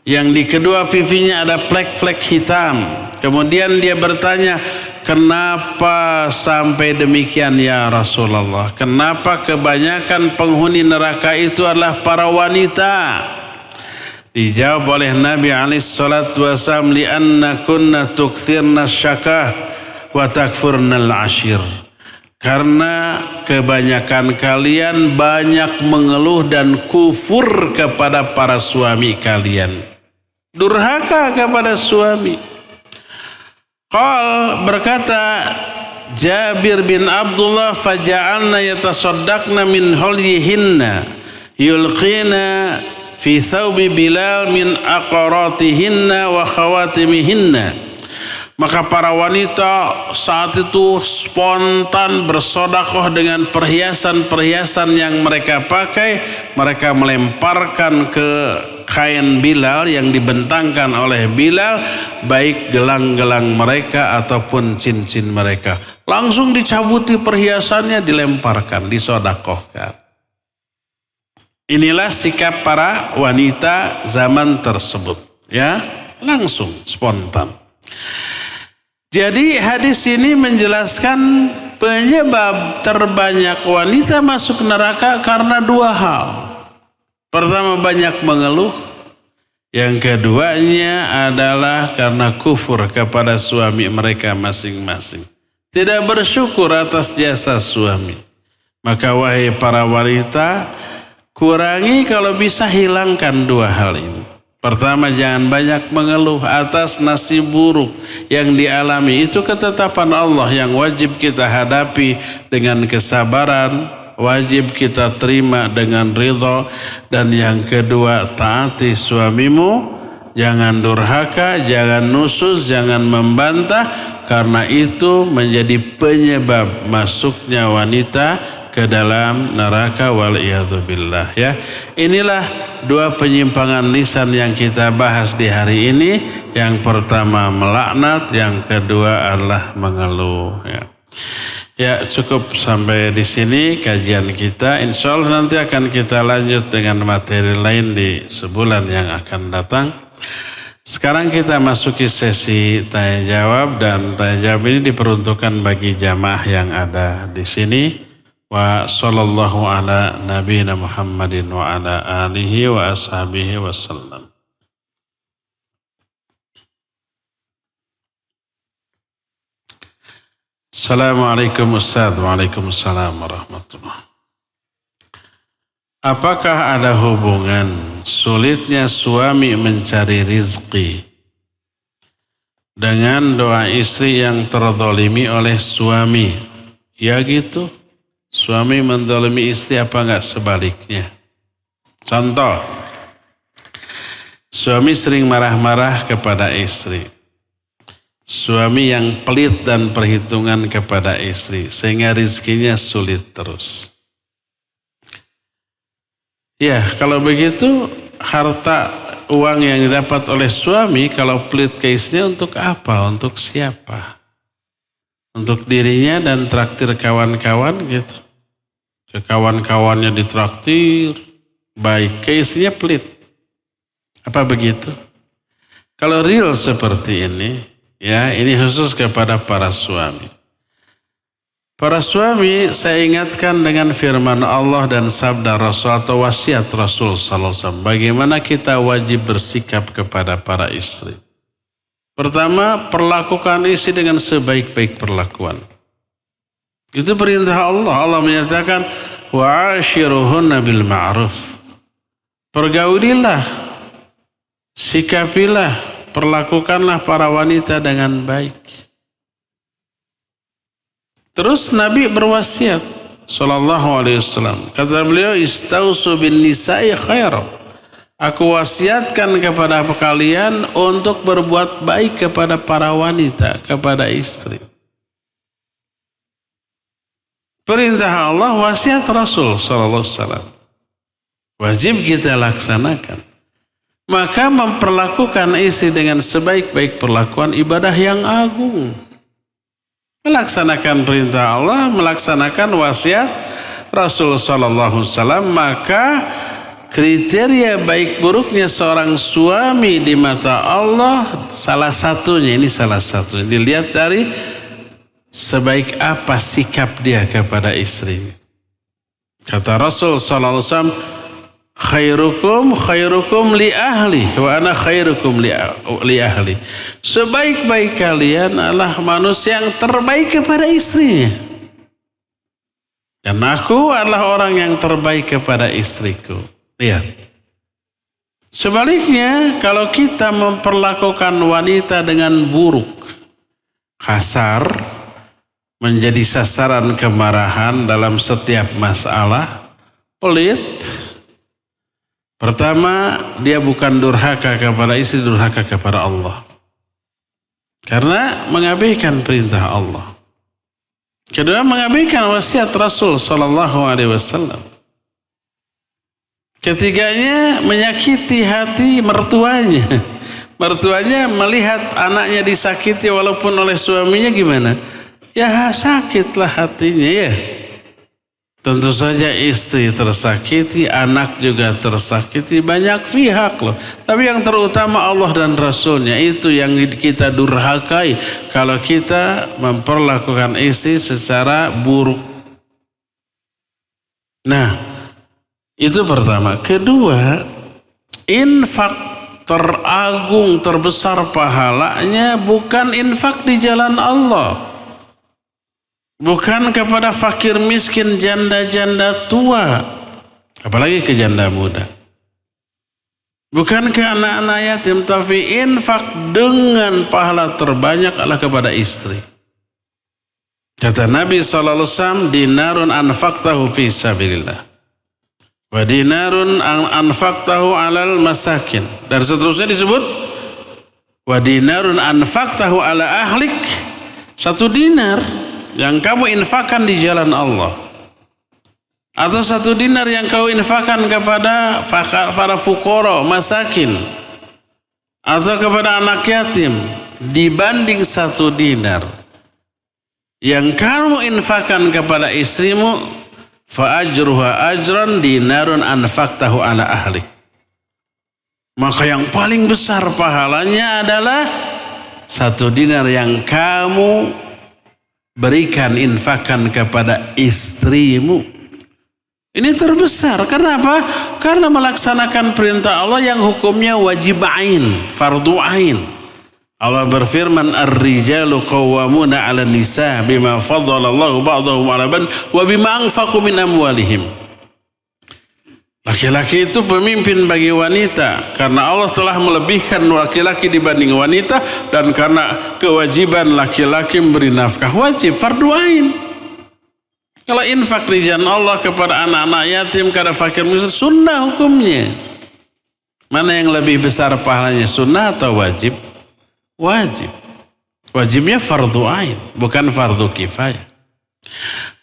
yang di kedua pipinya ada flek-flek hitam. Kemudian dia bertanya, kenapa sampai demikian ya Rasulullah? Kenapa kebanyakan penghuni neraka itu adalah para wanita? Dijawab oleh Nabi SAW, li'anna kunna tukthirna syakah wa takfurnal ashir. Karena kebanyakan kalian banyak mengeluh dan kufur kepada para suami kalian. Durhaka kepada suami. Berkata Jabir bin Abdullah, faja'alna yatasaddaqna min hulyihinna yulqina fi thawbi Bilal min aqaratihinna wa khawatimihinna. Maka para wanita saat itu spontan bersedekah dengan perhiasan-perhiasan yang mereka pakai. Mereka melemparkan ke kain Bilal yang dibentangkan oleh Bilal, baik gelang-gelang mereka ataupun cincin mereka. Langsung dicabuti perhiasannya, dilemparkan, disedekahkan. Inilah sikap para wanita zaman tersebut, ya, langsung spontan. Jadi hadis ini menjelaskan penyebab terbanyak wanita masuk neraka karena dua hal. Pertama, banyak mengeluh. Yang keduanya adalah karena kufur kepada suami mereka masing-masing. Tidak bersyukur atas jasa suami. Maka wahai para wanita, kurangi, kalau bisa hilangkan dua hal ini. Pertama, jangan banyak mengeluh atas nasib buruk yang dialami. Itu ketetapan Allah yang wajib kita hadapi dengan kesabaran, wajib kita terima dengan ridha. Dan yang kedua, taati suamimu, jangan durhaka, jangan nusus, jangan membantah, karena itu menjadi penyebab masuknya wanita ke dalam neraka, waliyadzubillah, ya. Inilah dua penyimpangan lisan yang kita bahas di hari ini. Yang pertama melaknat, yang kedua adalah mengeluh, ya. Ya, cukup sampai di sini kajian kita. Insya Allah nanti akan kita lanjut dengan materi lain di sebulan yang akan datang. Sekarang kita masuki sesi tanya jawab, dan tanya jawab ini diperuntukkan bagi jamaah yang ada di sini. Wa sallallahu ala nabiyina Muhammadin wa ala alihi wa ashabihi wasallam. Assalamualaikum Ustaz. Waalaikumsalam warahmatullahi. Apakah ada hubungan sulitnya suami mencari rizki dengan doa istri yang terzalimi oleh suami? Ya gitu. Suami menzalimi istri, apa enggak sebaliknya? Contoh, suami sering marah-marah kepada istri. Suami yang pelit dan perhitungan kepada istri, sehingga rizkinya sulit terus. Ya, kalau begitu harta uang yang didapat oleh suami kalau pelit ke istrinya untuk apa? Untuk siapa? Untuk dirinya dan traktir kawan-kawan gitu. Ke kawan-kawannya ditraktir, baik, ke istrinya pelit. Apa begitu? Kalau real seperti ini, ya, ini khusus kepada para suami. Para suami, saya ingatkan dengan firman Allah dan sabda Rasul atau wasiat Rasul SAW. Bagaimana kita wajib bersikap kepada para istri. Pertama, perlakukan istri dengan sebaik-baik perlakuan. Itu perintah Allah. Allah menyatakan, wa'ashiruhunna bil ma'ruf. Pergaulilah, sikapilah, perlakukanlah para wanita dengan baik. Terus Nabi berwasiat sallallahu alaihi wasallam. Kata beliau, istausu bin nisa'i khair. Aku wasiatkan kepada kalian untuk berbuat baik kepada para wanita, kepada istri. Perintah Allah, wasiat Rasul sallallahu alaihi wasallam. Wajib kita laksanakan. Maka memperlakukan istri dengan sebaik-baik perlakuan ibadah yang agung. Melaksanakan perintah Allah, melaksanakan wasiat Rasul sallallahu alaihi wasallam, maka kriteria baik buruknya seorang suami di mata Allah salah satunya dilihat dari sebaik apa sikap dia kepada istrinya. Kata Rasul sallallahu alaihi wasallam, khairukum li ahli wa ana khairukum li ahli. Sebaik-baik kalian adalah manusia yang terbaik kepada istrinya. Dan aku adalah orang yang terbaik kepada istriku. Lihat. Sebaliknya, kalau kita memperlakukan wanita dengan buruk, kasar, menjadi sasaran kemarahan dalam setiap masalah, pelit. Pertama, dia bukan durhaka kepada istri, durhaka kepada Allah. Karena mengabaikan perintah Allah. Kedua, mengabaikan wasiat Rasul sallallahu alaihi wasallam. Ketiganya, menyakiti hati mertuanya. Mertuanya melihat anaknya disakiti walaupun oleh suaminya gimana? Ya sakitlah hatinya ya. Tentu saja istri tersakiti, anak juga tersakiti, banyak pihak loh. Tapi yang terutama Allah dan Rasulnya, itu yang kita durhakai kalau kita memperlakukan istri secara buruk. Nah, itu pertama. Kedua, infak teragung, terbesar pahalanya bukan infak di jalan Allah. Bukan kepada fakir miskin, janda-janda tua, apalagi ke janda muda. Bukan ke anak-anak yatim, tapi infak dengan pahala terbanyak adalah kepada istri. Kata Nabi SAW, dinarun anfaqtahu fi sabilillah, wa dinarun anfaqtahu alal masakin. Dan seterusnya disebut, wa dinarun anfaqtahu ala ahlik. 1 dinar yang kamu infakkan di jalan Allah, atau 1 dinar yang kau infakkan kepada para fukara, masakin, atau kepada anak yatim, dibanding 1 dinar yang kamu infakkan kepada istrimu, fa ajruha ajran dinarun anfaqtahu ala ahlik. Maka yang paling besar pahalanya adalah 1 dinar yang kamu berikan, infakkan kepada istrimu. Ini terbesar. Kenapa? Karena melaksanakan perintah Allah yang hukumnya wajib ain, fardu ain. Allah berfirman, ar-rijalu qawwamuna 'alan nisa bima faddalallahu ba'dahum 'ala ba'd wa bima anfaqu min amwalihim. Laki-laki itu pemimpin bagi wanita karena Allah telah melebihkan laki-laki dibanding wanita, dan karena kewajiban laki-laki memberi nafkah wajib, fardu ain. Kalau infak di jalan Allah kepada anak-anak yatim, kepada fakir miskin, sunnah hukumnya. Mana yang lebih besar pahalanya, sunnah atau wajib? Wajib. Wajibnya fardu ain, bukan fardu kifayah.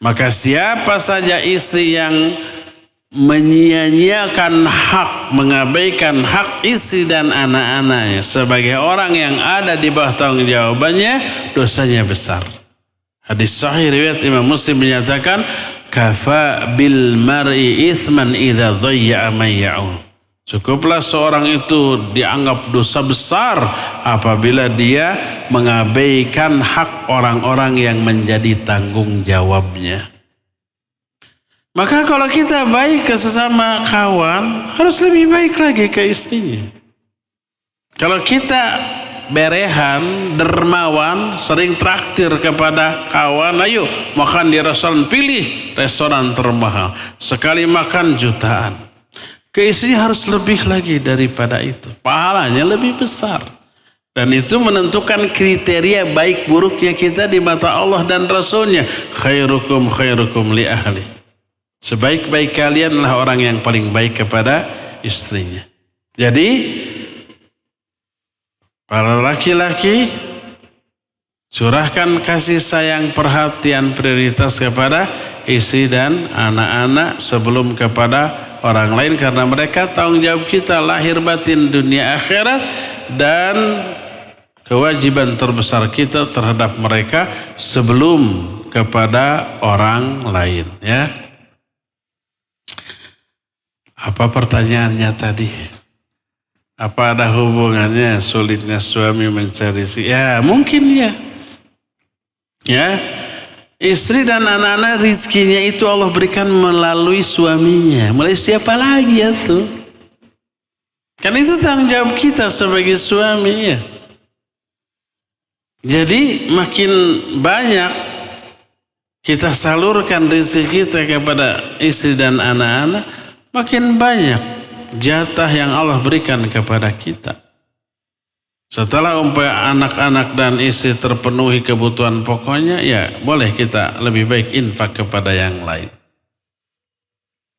Maka siapa saja istri yang menyia-nyiakan hak, mengabaikan hak istri dan anak-anaknya sebagai orang yang ada di bawah tanggung jawabannya, dosanya besar. Hadis sahih riwayat Imam Muslim menyatakan, kafa bil mar'i ithman idza dhayya'a man ya'un. Cukuplah seorang itu dianggap dosa besar apabila dia mengabaikan hak orang-orang yang menjadi tanggung jawabnya. Maka kalau kita baik ke sesama kawan, harus lebih baik lagi ke istrinya. Kalau kita berehan, dermawan, sering traktir kepada kawan, ayo makan di restoran, pilih restoran termahal, sekali makan jutaan. Ke istrinya harus lebih lagi daripada itu, pahalanya lebih besar. Dan itu menentukan kriteria baik buruknya kita di mata Allah dan Rasulnya. Khairukum li ahli. Sebaik-baik kalian adalah orang yang paling baik kepada istrinya. Jadi para laki-laki Curahkan kasih sayang, perhatian, prioritas kepada istri dan anak-anak sebelum kepada orang lain. Karena mereka tanggung jawab kita lahir batin dunia akhirat. Dan kewajiban terbesar kita terhadap mereka sebelum kepada orang lain. Ya. Apa pertanyaannya tadi? Apa ada hubungannya sulitnya suami mencari ya mungkin ya. Ya, istri dan anak-anak rizkinya itu Allah berikan melalui suaminya. Melalui siapa lagi ya tuh? Kan itu tanggung jawab kita sebagai suami ya. Jadi makin banyak kita salurkan rezeki kita kepada istri dan anak-anak, makin banyak jatah yang Allah berikan kepada kita. Setelah umpamanya anak-anak dan istri terpenuhi kebutuhan pokoknya, ya boleh kita lebih baik infak kepada yang lain.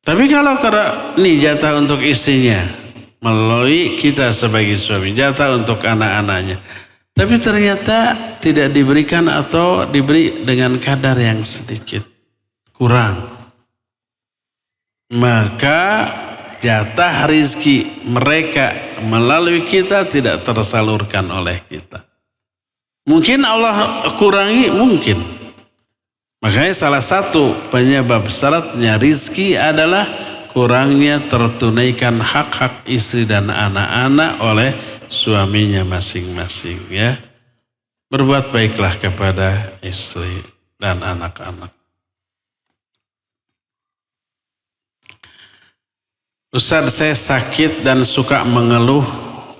Tapi kalau ini jatah untuk istrinya, melalui kita sebagai suami, jatah untuk anak-anaknya. Tapi ternyata tidak diberikan atau diberi dengan kadar yang sedikit, kurang. Maka jatah rizki mereka melalui kita tidak tersalurkan oleh kita. Mungkin Allah kurangi, mungkin. Makanya salah satu penyebab syaratnya rizki adalah kurangnya tertunaikan hak-hak istri dan anak-anak oleh suaminya masing-masing. Ya, berbuat baiklah kepada istri dan anak-anak. Ustaz, saya sakit dan suka mengeluh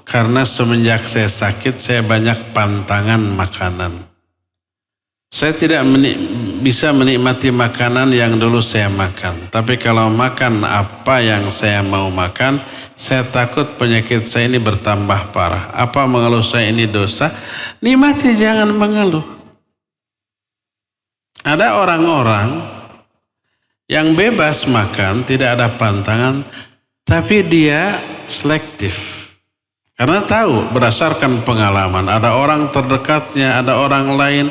karena semenjak saya sakit saya banyak pantangan makanan. Saya tidak bisa menikmati makanan yang dulu saya makan. Tapi kalau makan apa yang saya mau makan, saya takut penyakit saya ini bertambah parah. Apa mengeluh saya ini dosa? Nikmati, jangan mengeluh. Ada orang-orang yang bebas makan, tidak ada pantangan, tapi dia selektif. Karena tahu berdasarkan pengalaman, ada orang terdekatnya, ada orang lain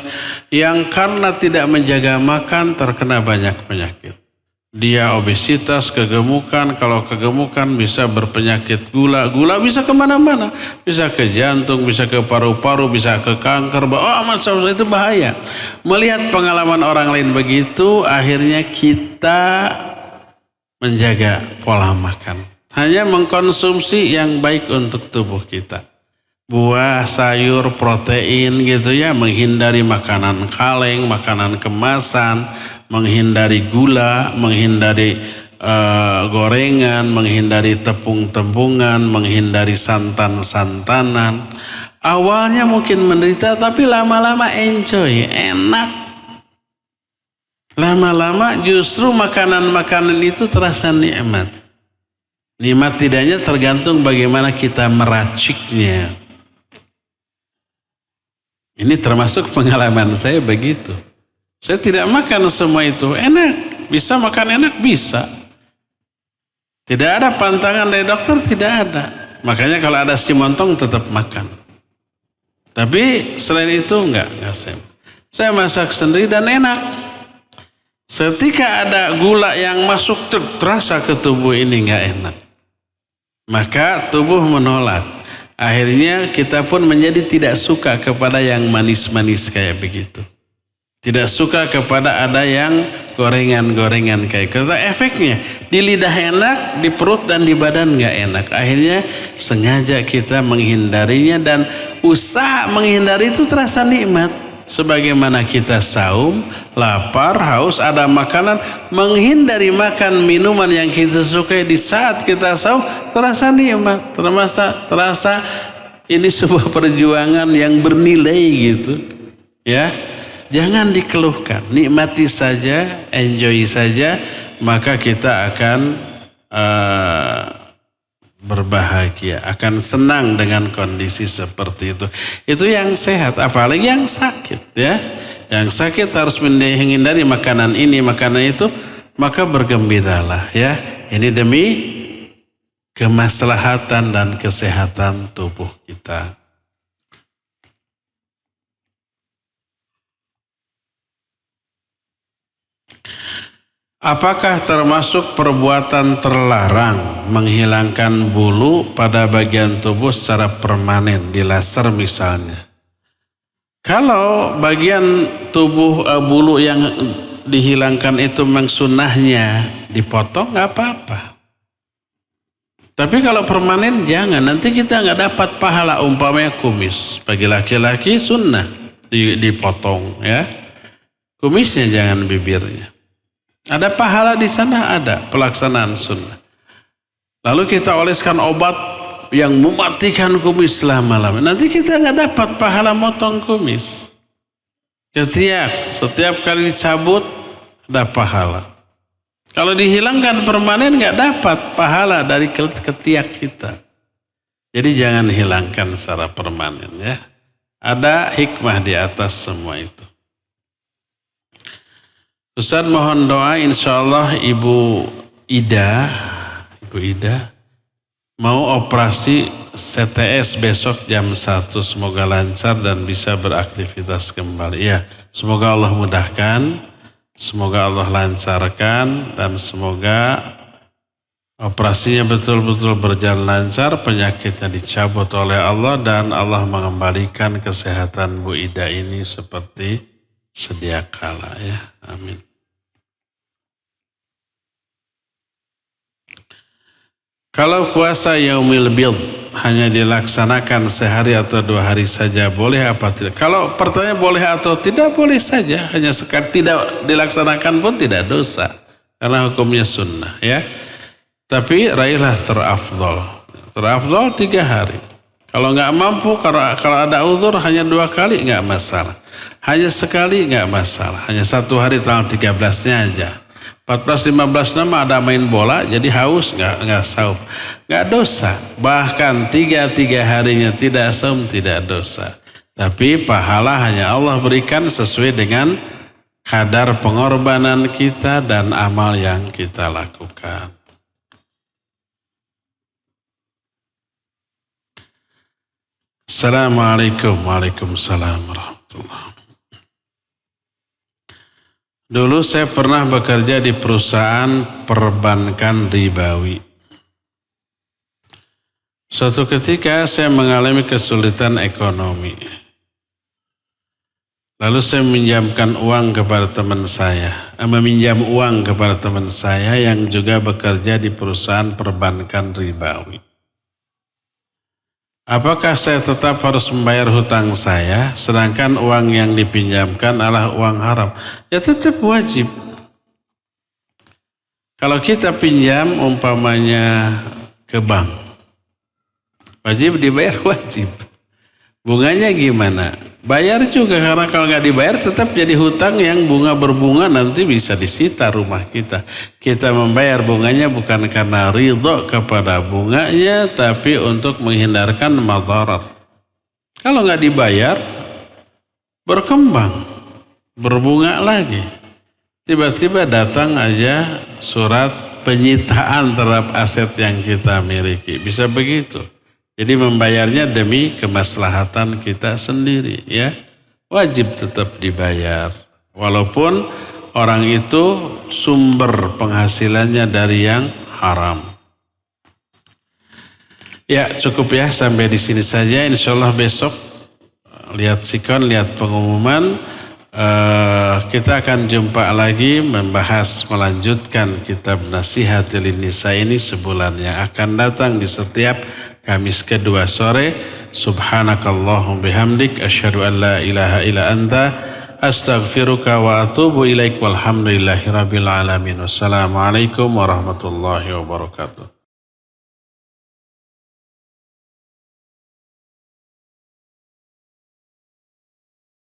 yang karena tidak menjaga makan terkena banyak penyakit. Dia obesitas, kegemukan, kalau kegemukan bisa berpenyakit gula. Gula bisa kemana-mana, bisa ke jantung, bisa ke paru-paru, bisa ke kanker. Oh, macam itu bahaya. Melihat pengalaman orang lain begitu, akhirnya kita menjaga pola makan. Hanya mengkonsumsi yang baik untuk tubuh kita. Buah, sayur, protein gitu ya. Menghindari makanan kaleng, makanan kemasan. Menghindari gula, menghindari gorengan, menghindari tepung-tepungan, menghindari santan-santanan. Awalnya mungkin menderita tapi lama-lama enjoy, enak. Lama-lama justru makanan-makanan itu terasa nikmat. Nikmat tidaknya tergantung bagaimana kita meraciknya. Ini termasuk pengalaman saya begitu. Saya tidak makan semua itu, enak. Bisa makan enak, bisa. Tidak ada pantangan dari dokter, tidak ada. Makanya kalau ada simontong tetap makan. Tapi selain itu enggak saya masak sendiri dan enak. Ketika ada gula yang masuk terasa ke tubuh ini nggak enak. Maka tubuh menolak. Akhirnya kita pun menjadi tidak suka kepada yang manis-manis kayak begitu. Tidak suka kepada ada yang gorengan-gorengan kayak gitu. Efeknya di lidah enak, di perut dan di badan nggak enak. Akhirnya sengaja kita menghindarinya dan usaha menghindari itu terasa nikmat. Sebagaimana kita saum, lapar, haus, ada makanan, menghindari makan minuman yang kita sukai di saat kita saum, terasa nikmat, terasa ini sebuah perjuangan yang bernilai gitu. Ya, jangan dikeluhkan, nikmati saja, enjoy saja, maka kita akan berbahagia, akan senang dengan kondisi seperti itu. Itu yang sehat, apalagi yang sakit ya. Yang sakit harus menghindari makanan ini, makanan itu, maka bergembiralah ya. Ini demi kemaslahatan dan kesehatan tubuh kita. Apakah termasuk perbuatan terlarang menghilangkan bulu pada bagian tubuh secara permanen, di laser misalnya? Kalau bagian tubuh bulu yang dihilangkan itu memang sunnahnya dipotong, nggak apa-apa. Tapi kalau permanen jangan, nanti kita nggak dapat pahala. Umpamanya kumis, bagi laki-laki sunnah dipotong ya. Kumisnya jangan bibirnya. Ada pahala di sana, ada pelaksanaan sunnah. Lalu kita oleskan obat yang mematikan kumis selama-lamanya. Nanti kita nggak dapat pahala motong kumis. Setiap kali dicabut ada pahala. Kalau dihilangkan permanen nggak dapat pahala dari ketiak kita. Jadi jangan hilangkan secara permanen ya. Ada hikmah di atas semua itu. Ustaz mohon doa, insya Allah Ibu Ida mau operasi CTS besok jam 1. Semoga lancar dan bisa beraktivitas kembali. Ya, semoga Allah mudahkan. Semoga Allah lancarkan dan semoga operasinya betul-betul berjalan lancar, penyakitnya dicabut oleh Allah dan Allah mengembalikan kesehatan Bu Ida ini seperti sedia kala ya. Amin. Kalau puasa Yaumil Bid hanya dilaksanakan sehari atau 2 hari saja, boleh apa tidak? Kalau pertanyaan boleh atau tidak, boleh saja. Hanya sekali tidak dilaksanakan pun tidak dosa. Karena hukumnya sunnah ya. Tapi raihlah terafdol. Terafdol 3 hari. Kalau nggak mampu, kalau ada uzur hanya 2 kali nggak masalah. Hanya sekali nggak masalah. Hanya 1 hari tanggal 13-nya aja. 14-15 nama ada main bola, jadi haus nggak saum, nggak dosa. Bahkan 3 harinya tidak saum tidak dosa. Tapi pahala hanya Allah berikan sesuai dengan kadar pengorbanan kita dan amal yang kita lakukan. Assalamualaikum warahmatullahi wabarakatuh. Dulu saya pernah bekerja di perusahaan perbankan ribawi. Suatu ketika saya mengalami kesulitan ekonomi. Lalu saya meminjam uang kepada teman saya yang juga bekerja di perusahaan perbankan ribawi. Apakah saya tetap harus membayar hutang saya, sedangkan uang yang dipinjamkan adalah uang haram? Ya tetap wajib. Kalau kita pinjam umpamanya ke bank, wajib dibayar, wajib. Bunganya gimana? Bayar juga, karena kalau nggak dibayar tetap jadi hutang yang bunga berbunga, nanti bisa disita rumah kita. Kita membayar bunganya bukan karena ridho kepada bunganya, tapi untuk menghindarkan madarat. Kalau nggak dibayar, berkembang, berbunga lagi. Tiba-tiba datang aja surat penyitaan terhadap aset yang kita miliki. Bisa begitu. Jadi membayarnya demi kemaslahatan kita sendiri ya. Wajib tetap dibayar. Walaupun orang itu sumber penghasilannya dari yang haram. Ya cukup ya, sampai di sini saja. Insya Allah besok lihat sikon, lihat pengumuman. Kita akan jumpa lagi melanjutkan kitab Nasihatil Nisa ini sebulan yang akan datang di setiap Kamis kedua sore. Subhanakallahum bihamdik asyhadu an la ilaha illa anta astaghfiruka wa atubu ilaik walhamdulillahi rabbil alamin. Wassalamualaikum warahmatullahi wabarakatuh.